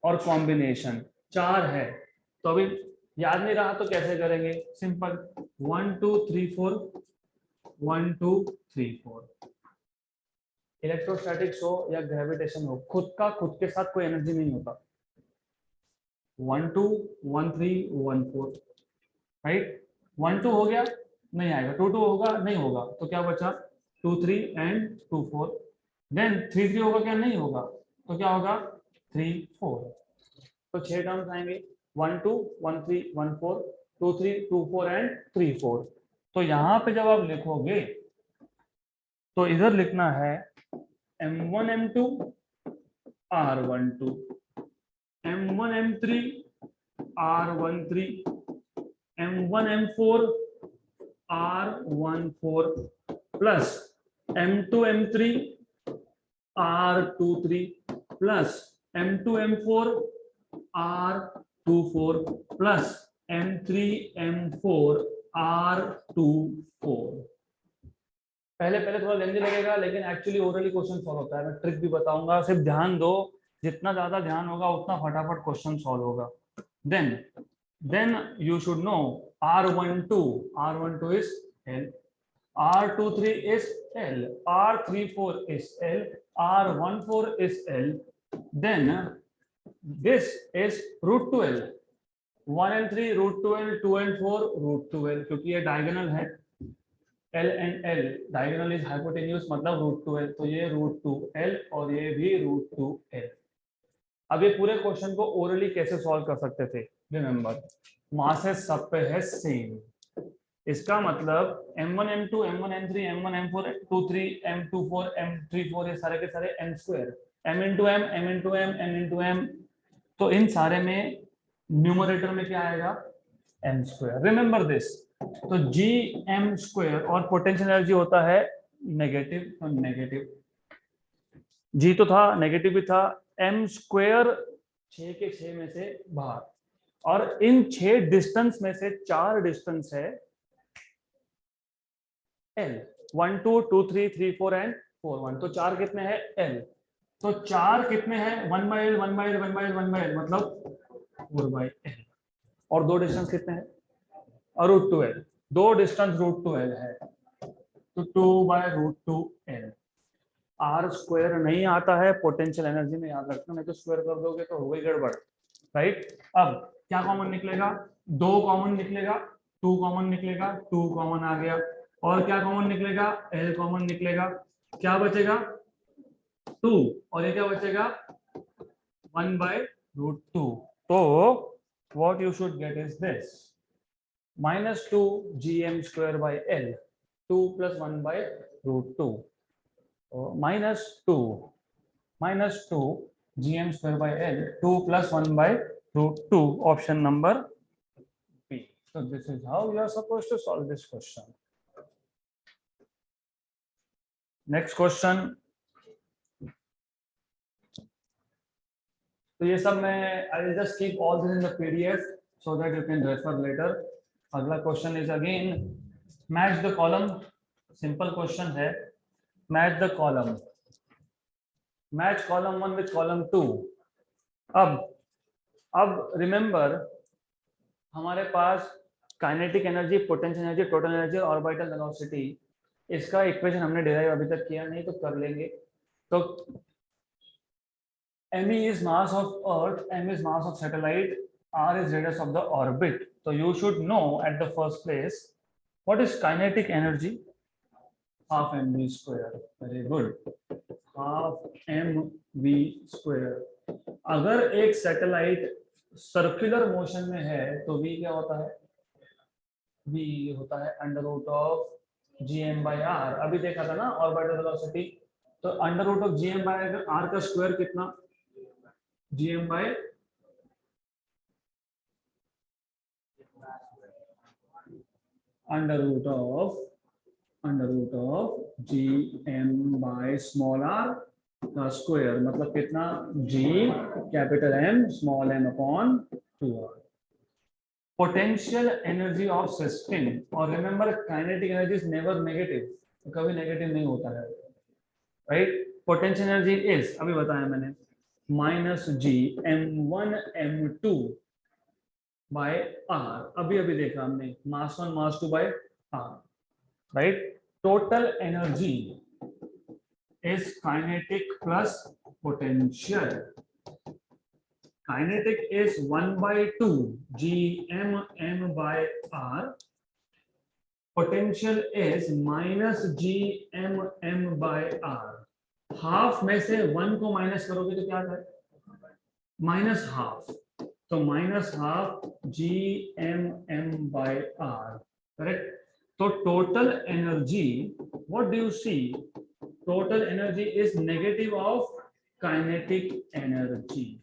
और कॉम्बिनेशन, 4 है। तो अभी याद नहीं रहा तो कैसे करेंगे, सिंपल 1 2 3 4 1 2 3 4। इलेक्ट्रोस्टैटिक्स हो या ग्रेविटेशन हो, खुद के साथ कोई एनर्जी नहीं होता। 1 2 1 3 1 4, राइट। 1 2 हो गया, नहीं आएगा, 2 2 होगा, नहीं होगा, तो क्या बचा 2 3 एंड 2 4। देन 3 3 होगा क्या, नहीं होगा, तो क्या होगा 3 4। तो 6 टर्म्स आएंगे, 1 2 1 3 1 4 2 3 2 4 एंड 3 4। तो यहाँ पे जब आप लिखोगे तो इधर लिखना है M1 M2 R12, M1 M3 R13, M1 M4 R14 plus M2 M3 R23 plus M2 M4 R24 plus M3 M4 R24। पहले थोड़ा लेंदी लगेगा, लेकिन एक्चुअली ओरली क्वेश्चन सॉल्व होता है। मैं ट्रिक भी बताऊंगा, सिर्फ ध्यान दो, जितना ज्यादा ध्यान होगा उतना फटाफट क्वेश्चन सॉल्व होगा। Then you should know R12 is L, R23 is L, R34 is L, R14 is L, then this is root 2L, 1 and 3 root 2L, 2 and 4 root 2L, क्योंकि ये डायगोनल है। L and L diagonal is hypotenuse मतलब √2l, तो ये √2l और ये भी √2l। अब ये पूरे क्वेश्चन को ओरली कैसे सॉल्व कर सकते थे? रिमेंबर, मासेस सब पे है सेम, इसका मतलब m1 m2 m1 m3 m1 m4 m23 m24 m34 ये सारे के सारे m square, m into m m into m m into m, तो इन सारे में न्यूमरेटर में क्या आएगा? m square. रिमेंबर दिस, तो g m स्क्वायर और पोटेंशियल एनर्जी होता है नेगेटिव, तो नेगेटिव जी तो था, नेगेटिव भी था, m स्क्वायर 6 के 6 में से बाहर, और इन 6 डिस्टेंस में से 4 डिस्टेंस है L, 1 2 2 3 3 4 एंड 4 1, तो 4 कितने हैं L, तो 4 कितने हैं 1 by L 1 by L 1 by L 1 by L मतलब 4 बाई L, और दो डिस्टेंस कितने हैं? √2l, दो डिस्टेंस √2l है, तो 2 बाय √2l। आर स्क्वायर नहीं आता है पोटेंशियल एनर्जी में, याद रखना, नहीं तो स्क्वायर कर दोगे तो हो गई गड़बड़, राइट। अब क्या कॉमन निकलेगा? 2 कॉमन निकलेगा, 2 कॉमन निकलेगा, 2 कॉमन आ गया, और क्या कॉमन निकलेगा? L कॉमन निकलेगा, क्या बचेगा? 2, और ये क्या बचेगा? 1 बाय √2। तो what you should get is this, -2 gm square by L, 2 plus 1 by √2, -2 gm square by L, 2 plus 1 by √2, option number B. So this is how you are supposed to solve this question. Next question, तो ये सब मैं I will just keep all this in the PDF so that you can refer later. अगला question is again match the column, simple question है, match the column, match column 1 with column 2। अब remember, हमारे पास kinetic energy, potential energy, total energy, orbital velocity, इसका equation हमने derive अभी तक किया नहीं, तो कर लेंगे। तो me is mass of earth, m is mass of satellite, r is radius of the orbit. So you should know at the first place what is kinetic energy? Half mv square. Very good, half mv square। अगर एक satellite circular motion में है तो v क्या होता है? v होता है √of gm by r। अभी देखा था ना ऑर्बिटल वेलोसिटी, तो √of gm by r का स्क्वायर कितना? gm by under root of gm by small r का स्क्वायर, मतलब कितना? g capital M small m upon 2r। Potential energy of system, और remember kinetic energy is never negative, कभी negative नहीं होता है, राइट। पोटेंशियल एनर्जी इज, अभी बताया मैंने, -g m1 m2 by r, अभी अभी देखा हमने, mass 1 mass 2 by r, right. Total energy is kinetic plus potential, kinetic is 1/2 gm m by r, potential is -gm m by r। Half में से 1 को माइनस करोगे तो क्या है? -12, तो -12 gm m by r, correct. तो total energy, what do you see? Total energy is negative of kinetic energy.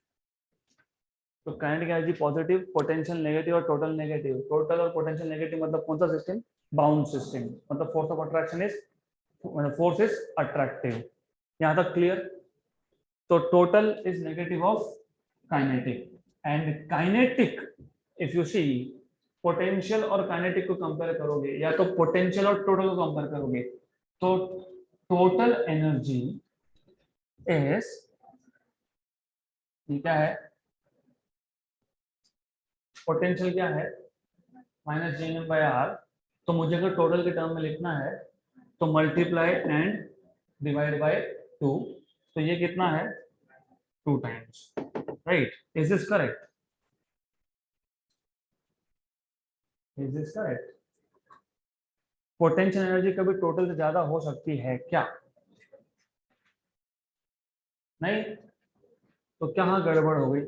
तो kinetic energy positive, potential negative और टोटल नेगेटिव। टोटल और पोटेंशियल नेगेटिव मतलब कौन सा सिस्टम? बाउंड सिस्टम, मतलब force of attraction is, force is attractive. यहां तक clear? तो total is negative of kinetic, and kinetic if you see, potential और काइनेटिक को कंपेयर करोगे, या तो पोटेंशियल और टोटल को कंपेयर करोगे, तो टोटल एनर्जी इज, क्या है? पोटेंशियल क्या है? -gm by r। तो मुझे अगर टोटल के टर्म में लिखना है तो मल्टीप्लाई एंड डिवाइड बाय 2, तो ये कितना है? 2 times, right. Is this correct? Is this correct? Potential energy कभी टोटल से ज्यादा हो सकती है क्या? नहीं, तो क्या गड़बड़ हो गई?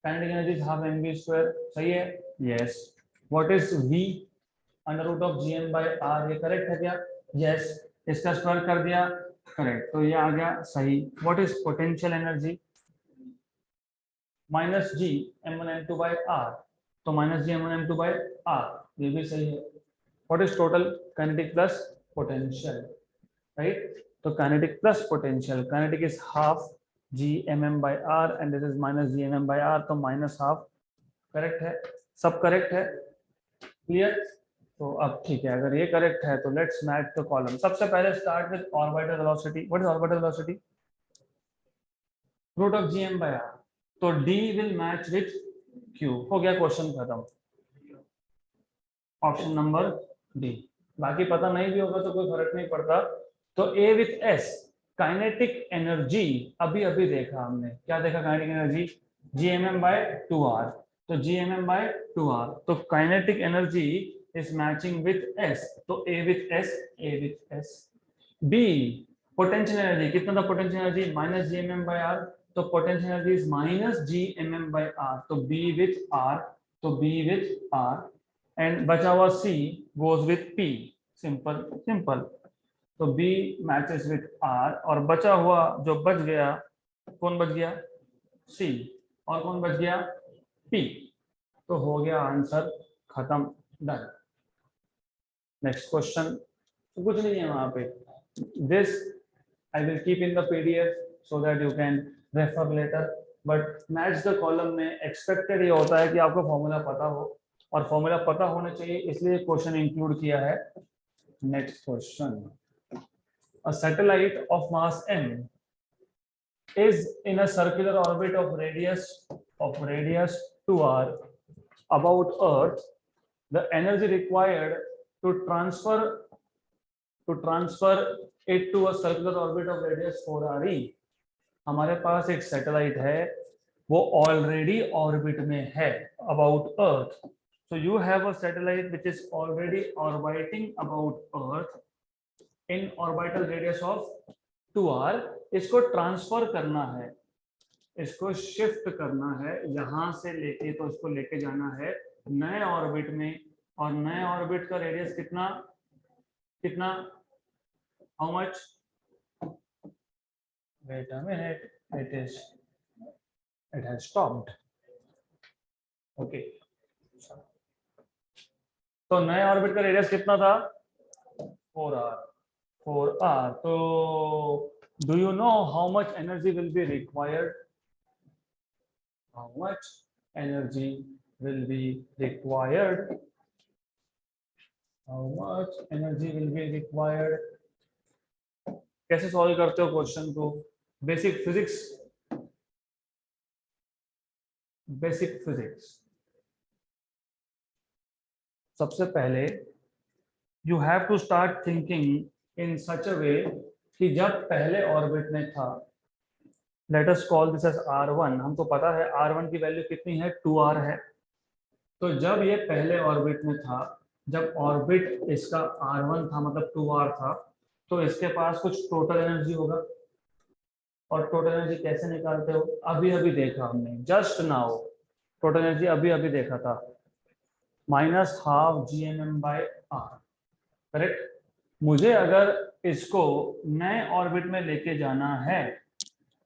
Kinetic energy half mv square, सही है? Yes. What is v under root of gm by r, ये करेक्ट है क्या? यस। इसका स्क्वायर कर दिया, करेक्ट, तो ये आ गया सही। What is potential energy? Minus G m1m2 by r, तो minus G m1m2 by r, ये भी सही है। What is total? Kinetic plus potential, right? तो kinetic plus potential, kinetic is half G M M by R and this is minus G M M by R, तो minus half, correct है, सब correct है, clear? तो अब ठीक है, अगर ये करेक्ट है तो लेट्स मैच द कॉलम। सबसे पहले start with orbital velocity. What is orbital velocity? Root of G M by R, तो D will match with Q, हो गया क्वेश्चन खत्म। Option number D. बाकी पता नहीं भी होगा तो कोई फर्क नहीं पड़ता। तो A with S, kinetic energy अभी अभी देखा हमने, क्या देखा? Kinetic energy G M M by two R, तो G M M by two R, तो kinetic energy is matching with S, तो A with S, A with S. B, potential energy कितना था? Potential energy minus G M M by R, तो potential energy is minus G M M by R, तो B with are, तो B with R, and बचा हुआ C goes with P, simple simple. तो B matches with R, और बचा हुआ जो बच गया, कौन बच गया? सी, और कौन बच गया? पी। तो हो गया आंसर खत्म, डन। नेक्स्ट क्वेश्चन, तो कुछ नहीं है वहां पे। This I will keep in the PDF so that you can refer later, but match the column में एक्सपेक्टेड ये होता है कि आपको फॉर्मूला पता हो, और फॉर्मूला पता होना चाहिए, इसलिए क्वेश्चन इंक्लूड किया है। Next question, a satellite of mass m is in a circular orbit of radius 2r about earth. The energy required to transfer it to a circular orbit of radius 4r e. हमारे पास एक satellite है, वो already orbit में है about earth. So you have a satellite which is already orbiting about earth in orbital radius of 2r. इसको transfer करना है, इसको शिफ्ट करना है, यहां से लेके तो इसको लेके जाना है नए ऑर्बिट में, और नए ऑर्बिट का रेडियस कितना कितना, how much? Wait a minute, it has stopped. Okay, तो नए ऑर्बिट का रेडियस कितना था? 4r. तो do you know how much energy will be required? How much energy will be required? How much energy will be required? कैसे solve करते हो question को? Basic physics, basic physics. सबसे पहले you have to start thinking in such a way कि जब पहले orbit में था, let us call this as r1, हमको पता है r1 की वैल्यू कितनी है? 2r है। तो जब ये पहले ऑर्बिट में था, जब ऑर्बिट इसका r1 था, मतलब 2r था, तो इसके पास कुछ टोटल एनर्जी होगा। और टोटल एनर्जी कैसे निकालते हो? अभी अभी देखा हमने, जस्ट नाउ टोटल एनर्जी अभी अभी देखा था, minus half G M M by R, correct. मुझे अगर इसको नए ऑर्बिट में लेके जाना है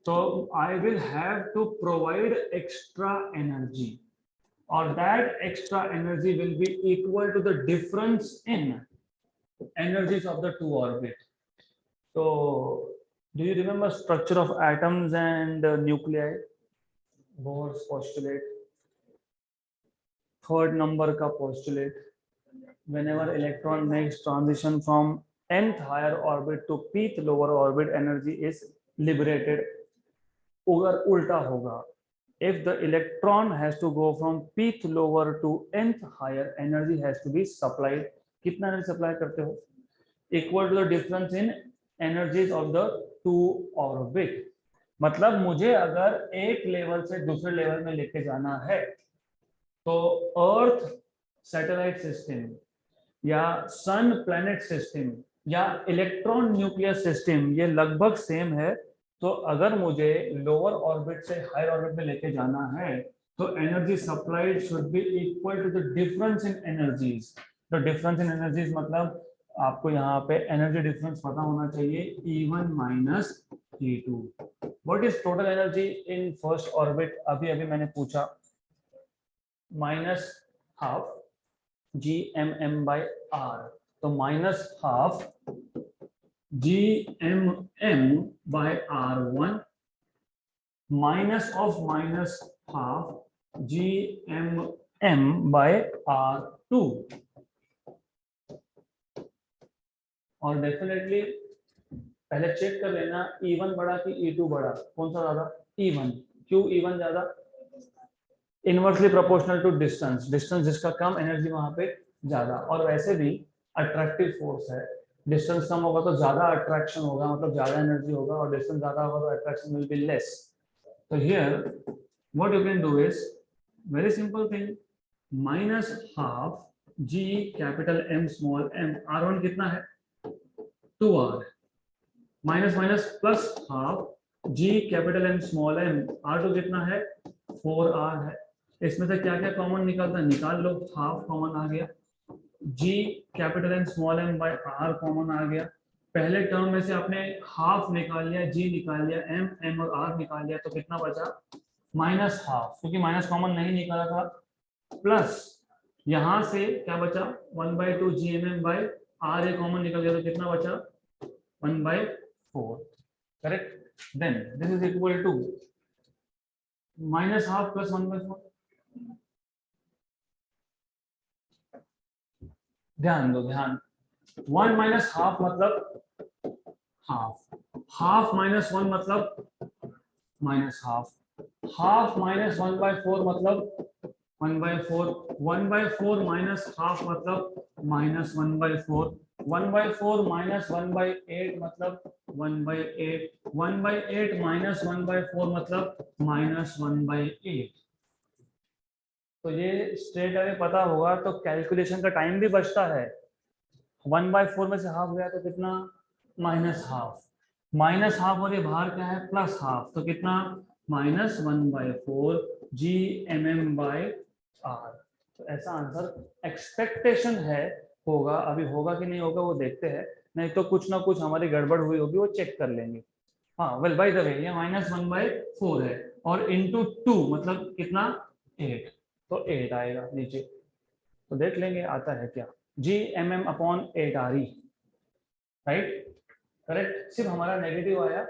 तो I will have to provide extra energy, और that extra energy will be equal to the difference in energies of the two orbit. So do you remember structure of atoms and nuclei? Bohr's postulate, third number का postulate, whenever electron makes transition from nth higher orbit to pth lower orbit, energy is liberated. अगर उल्टा होगा, if the electron has to go from pth lower to nth higher, energy has to be supplied. कितना energy supply करते हो? Equal to the difference in energies of the two orbit. मतलब मुझे अगर एक लेवल से दूसरे लेवल में लेके जाना है तो अर्थ सैटेलाइट सिस्टम या सन प्लैनेट सिस्टम या इलेक्ट्रॉन न्यूक्लियर सिस्टम, ये लगभग सेम है। तो अगर मुझे लोअर ऑर्बिट से हायर ऑर्बिट में लेके जाना है तो energy supplied should be equal to the difference in energies. तो डिफरेंस इन एनर्जीज मतलब आपको यहाँ पे एनर्जी डिफरेंस पता होना चाहिए, E1 minus E2। What is total energy in first orbit, अभी अभी मैंने पूछा, माइनस हाफ Gmm/r। तो minus half Gmm/r1 minus of minus half Gmm/r2। और डेफिनेटली पहले चेक कर लेना E1 बड़ा कि E2 बड़ा, कौन सा ज्यादा? E1। क्यों E1 ज्यादा? Inversely proportional to distance, distance जिसका कम एनर्जी वहां पे ज्यादा। और वैसे भी अट्रैक्टिव फोर्स है, डिस्टेंस कम होगा तो ज्यादा अट्रैक्शन होगा, मतलब ज्यादा एनर्जी होगा, और डिस्टेंस ज्यादा होगा तो अट्रैक्शन विल बी लेस। तो here what you can do is very simple thing, minus half G capital M small m, R1 कितना है? 2r, minus minus plus half G capital M small m, R2 कितना है? 4r है। इसमें से क्या क्या कॉमन निकलता है? निकाल लो, हाफ कॉमन आ गया, G capital M small m by R common आ गया। पहले टर्म में से आपने हाफ निकाल लिया, G निकाल लिया, M और R निकाल लिया, तो कितना बचा? माइनस हाफ, क्योंकि माइनस कॉमन नहीं निकाला था, प्लस यहां से क्या बचा? 1/2 Gmm बाय R, ये कॉमन निकल गया तो कितना बचा? 1/4। Correct. Then this is equal to minus half plus 1/4। ध्यान दो, ध्यान, 1 माइनस हाफ मतलब हाफ, हाफ माइनस 1 मतलब माइनस हाफ, हाफ माइनस 1/4 मतलब 1/4, 1/4 माइनस हाफ मतलब माइनस 1/4, 1/4 माइनस 1/8 मतलब 1/8, 1/8 माइनस 1/4 मतलब माइनस 1/8। तो ये स्ट्रेट अवे पता होगा तो कैलकुलेशन का टाइम भी बचता है। 1/4 में से हाफ गया तो कितना? माइनस हाफ, माइनस हाफ और ये बाहर क्या है? प्लस हाफ, तो कितना? Minus 1/4 Gmm/r। तो ऐसा आंसर एक्सपेक्टेशन है, होगा। अभी होगा कि नहीं होगा वो देखते हैं, नहीं तो कुछ ना कुछ हमारी गड़बड़ हुई होगी, वो चेक कर लेंगे। हाँ, वेल बाय द वे ये माइनस 1/4 है और इंटू 2 मतलब कितना? 8, तो 8 आएगा नीचे। तो देख लेंगे आता है क्या। Gmm/8re, right, correct. सिर्फ हमारा नेगेटिव आया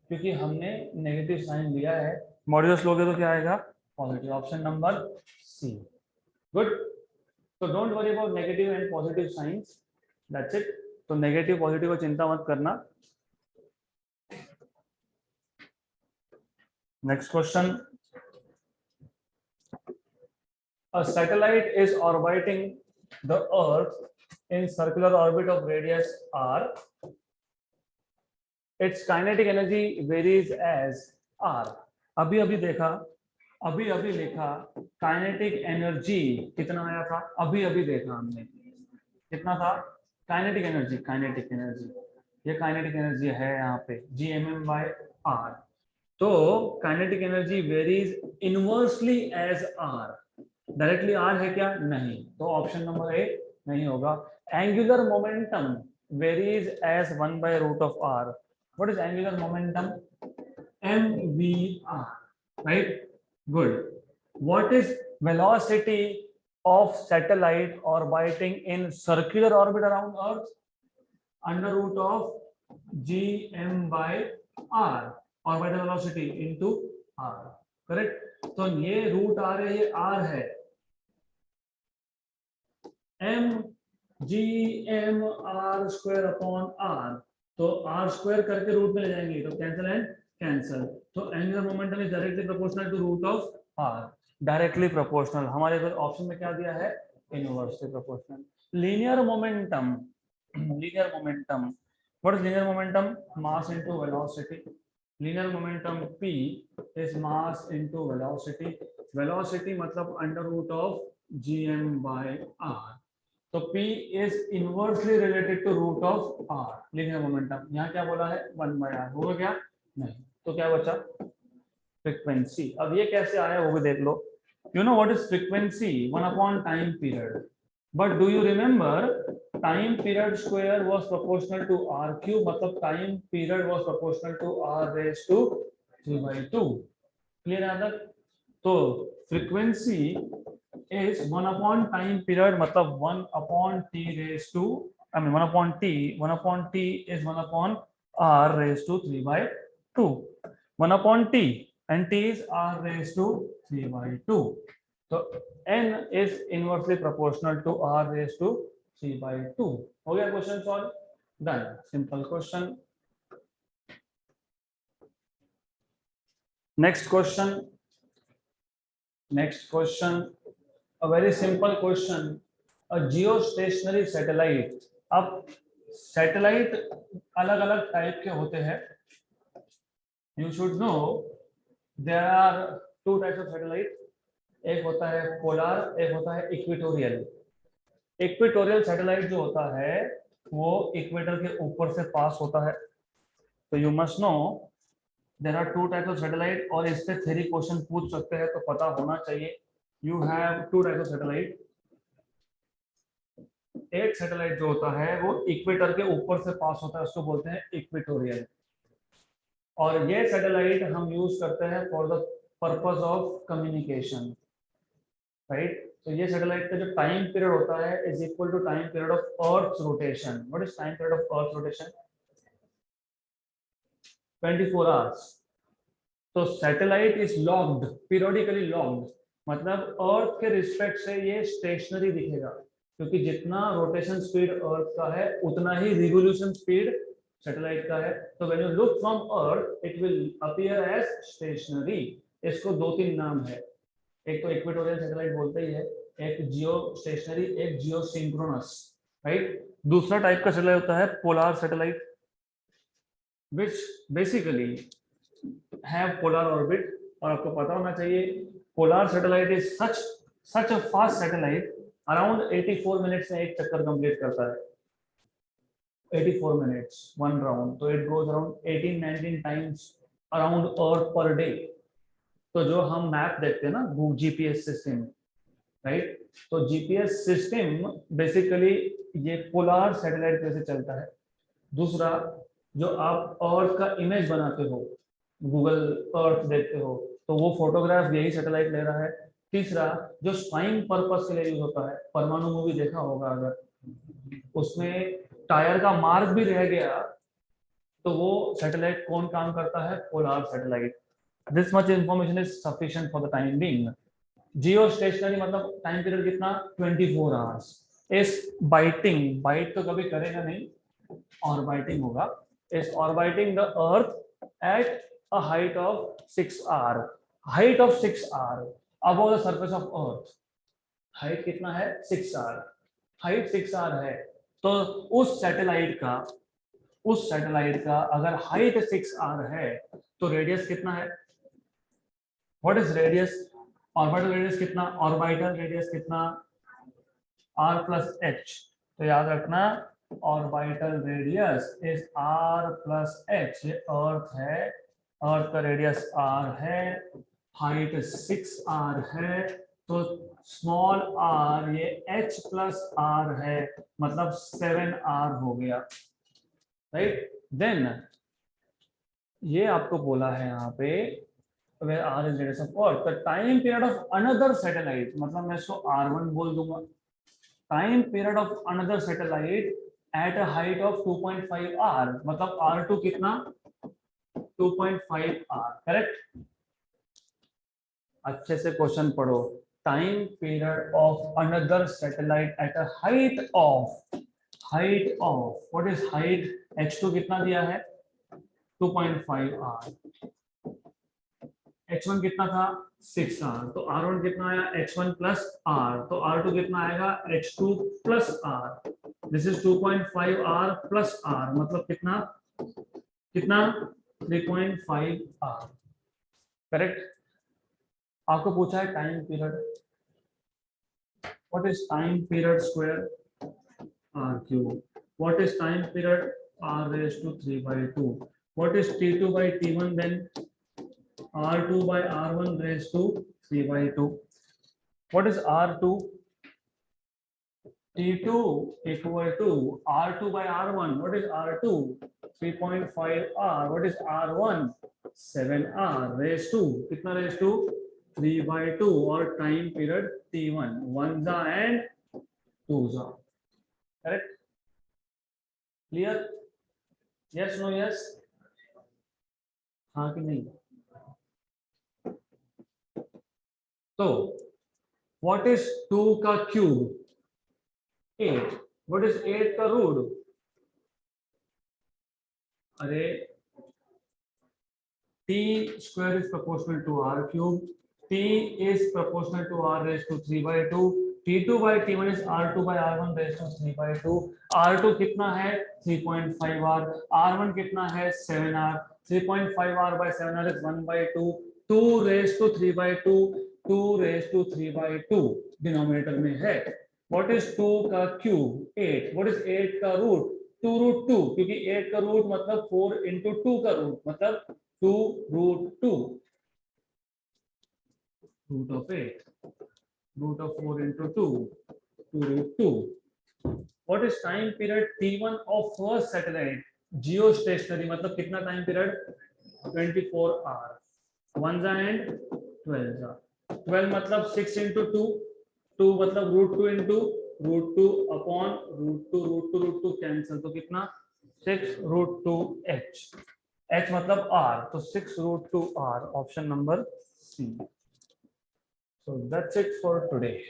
क्योंकि हमने नेगेटिव साइन लिया है, मॉड्यूलस लोगे तो क्या आएगा? Positive. Option number C. Good. तो don't worry about negative and positive science, that's it. तो नेगेटिव पॉजिटिव को चिंता मत करना। Next question, a satellite is orbiting the earth in circular orbit of radius r, its kinetic energy varies as r। अभी अभी देखा, अभी अभी लिखा, काइनेटिक एनर्जी कितना आया था? अभी अभी देखा हमने, कितना था काइनेटिक एनर्जी? काइनेटिक एनर्जी, ये काइनेटिक एनर्जी है यहाँ पे Gmm/r। तो kinetic energy varies inversely as r। Directly r है क्या? नहीं, तो ऑप्शन नंबर ए नहीं होगा। Angular momentum varies as 1/√r। What is angular momentum? mvr, right? Good. What is velocity of satellite orbiting in circular orbit around Earth? Under root of Gm/r, orbital velocity into r, correct? तो ये root आ रही है, r है mgm/r²/r, तो r² करके root में ले जाएंगे तो कैंसिल एंड कैंसिल। तो angular momentum is directly proportional to root of r, directly proportional. हमारे ऑप्शन में क्या दिया है? Inversely proportional. Linear momentum, linear momentum, what is linear momentum? Mass into velocity. Linear momentum p is mass into velocity. Velocity मतलब under root of gm/r। तो p is inversely related to root of r, linear momentum. यहाँ क्या बोला है 1/r, होगा क्या? नहीं। तो क्या बचा? फ्रीक्वेंसी। अब ये कैसे आया वो भी देख लो। You know what is frequency? 1 time period. But do you remember time period square was proportional to r cube, मतलब time period was proportional to r raise to 3/2। Clear है अदर? तो फ्रीक्वेंसी is 1 time period, मतलब 1/t raised to, I mean 1/t is 1/r raised to 3/2, 1/t and t is r raised to 3/2। तो n is inversely proportional to r raised to 3/2। हो गया question solve? Done. Simple question. Next question, next question, a very simple question, a geostationary satellite। अब satellite अलग अलग type के होते हैं। You should know there are 2 types of satellite. एक होता है पोलर, एक होता है इक्वेटोरियल। इक्वेटोरियल सैटेलाइट जो होता है वो इक्वेटर के ऊपर से पास होता है। तो you must know there are 2 types of satellite, और इस पे थ्योरी क्वेश्चन पूछ सकते हैं, तो पता होना चाहिए। You have 2 types of satellite. एक सैटेलाइट जो होता है वो इक्वेटर के ऊपर से पास होता है, उसको बोलते हैं इक्वेटोरियल। और ये सैटेलाइट हम यूज करते हैं for the purpose of communication, right. तो ये सैटेलाइट का जो टाइम पीरियड होता है is equal to time period of earth rotation. What is time period of earth rotation? 24 hours. तो satellite is locked, periodically locked, मतलब अर्थ के respect से ये स्टेशनरी दिखेगा, क्योंकि जितना रोटेशन स्पीड अर्थ का है उतना ही रिवोल्यूशन स्पीड सैटेलाइट का है। तो when you look from earth it will appear as stationary. इसको 2-3 नाम है, एक तो इक्वेटोरियल सैटेलाइट बोलते ही है, एक जियो स्टेशनरी, एक जियो सिंक्रोनस, राइट। दूसरा टाइप का सैटेलाइट होता है polar satellite, which basically have polar orbit. और आपको पता होना चाहिए polar satellite is such a fast satellite, around 84 minutes में एक चक्कर कंप्लीट करता है। 84 मिनट्स वन राउंड, तो it goes around 18-19 times around earth per day. तो जो हम मैप देखते हैं ना जीपीएस सिस्टम, राइट, तो जीपीएस सिस्टम बेसिकली ये पोलर सैटेलाइट पे से चलता है। दूसरा, जो आप अर्थ का इमेज बनाते हो, गूगल अर्थ देखते हो, तो वो फोटोग्राफ यही सैटेलाइट ले रहा है। तीसरा, जो स्पाइंग पर्पस के लिए यूज होता है, परमाणु मूवी देखा होगा अगर, उसमें टायर का मार्क भी रह गया, तो वो सैटेलाइट कौन काम करता है? Polar satellite. This much information is sufficient for the time being. Jio stationery मतलब टाइम पीरियड कितना? 24 आवर्स। इस बाइटिंग, बाइट तो कभी करेगा नहीं, ऑर्बिटिंग होगा, is orbiting the earth at a height of 6 r, height of 6 r above the surface of earth। Height कितना है? 6 r, हाइट 6 r है। तो उस सैटेलाइट का अगर हाइट 6 r है तो रेडियस कितना है? What is radius? Orbital radius कितना? ऑर्बिटल रेडियस कितना? r plus h। तो याद रखना orbital radius is r plus h। ये अर्थ है, अर्थ का रेडियस r है, हाइट 6 r है, तो स्मॉल r ये h प्लस r है, मतलब 7 r हो गया, राइट। देन ये आपको बोला है यहाँ पे where r is radius of earth, the time period of another satellite, मतलब मैं इसको r1 बोल दूंगा। Time period of another satellite at a height of 2.5 r, मतलब r2 कितना? 2.5 r, करेक्ट। अच्छे से क्वेश्चन पढ़ो। Time period of another satellite at a height of what is height? h2 कितना दिया है? 2.5 r। h1 कितना था? 6 r। तो r1 कितना आया? h1 plus r। तो r2 कितना आएगा? h2 plus r। This is 2.5 r plus r, मतलब कितना? 3.5 r, करेक्ट। आपको पूछा है time period, what is time period square? R cube. What is time period? R raised to 3 by 2. What is T2 by T1 then? R2 by R1 raised to 3 by 2. What is R2? T2 equal to R2 by R1. What is R2? 3.5 R. What is R1? 7 R raised to, कितना raised to? 3 by 2 or time period T1. 1 and 2. Correct? Clear? Yes, no, yes? हाँ कि नहीं? तो what is 2 का cube? 8. What is 8 का root? अरे t square is proportional to r cube. T is proportional to r raised to 3 by 2. T2 by T1 is R2 by R1 raised to 3 by 2. R2 कितना है? 3.5 R. R1 कितना है? 7 R. 3.5 R by 7 R is 1 by 2. 2 raised to 3 by 2. 2 raised to 3 by 2 denominator में है. What is 2 का cube? 8. What is 8 का root? 2 root 2, क्योंकि 8 का root मतलब 4 into 2 का root मतलब 2 root 2. Root of 8. Root of 4 into 2. 2 root 2. What is time period T1 of first satellite? Geostationary मतलब कितना time period? 24 hours. 1 and 12. 12 मतलब 6 into 2. 2 मतलब root 2 into root 2 upon root 2 root 2 root 2 cancel तो कितना 6 root 2 h. h मतलब r तो 6 root 2 r. Option number C. So that's it for today.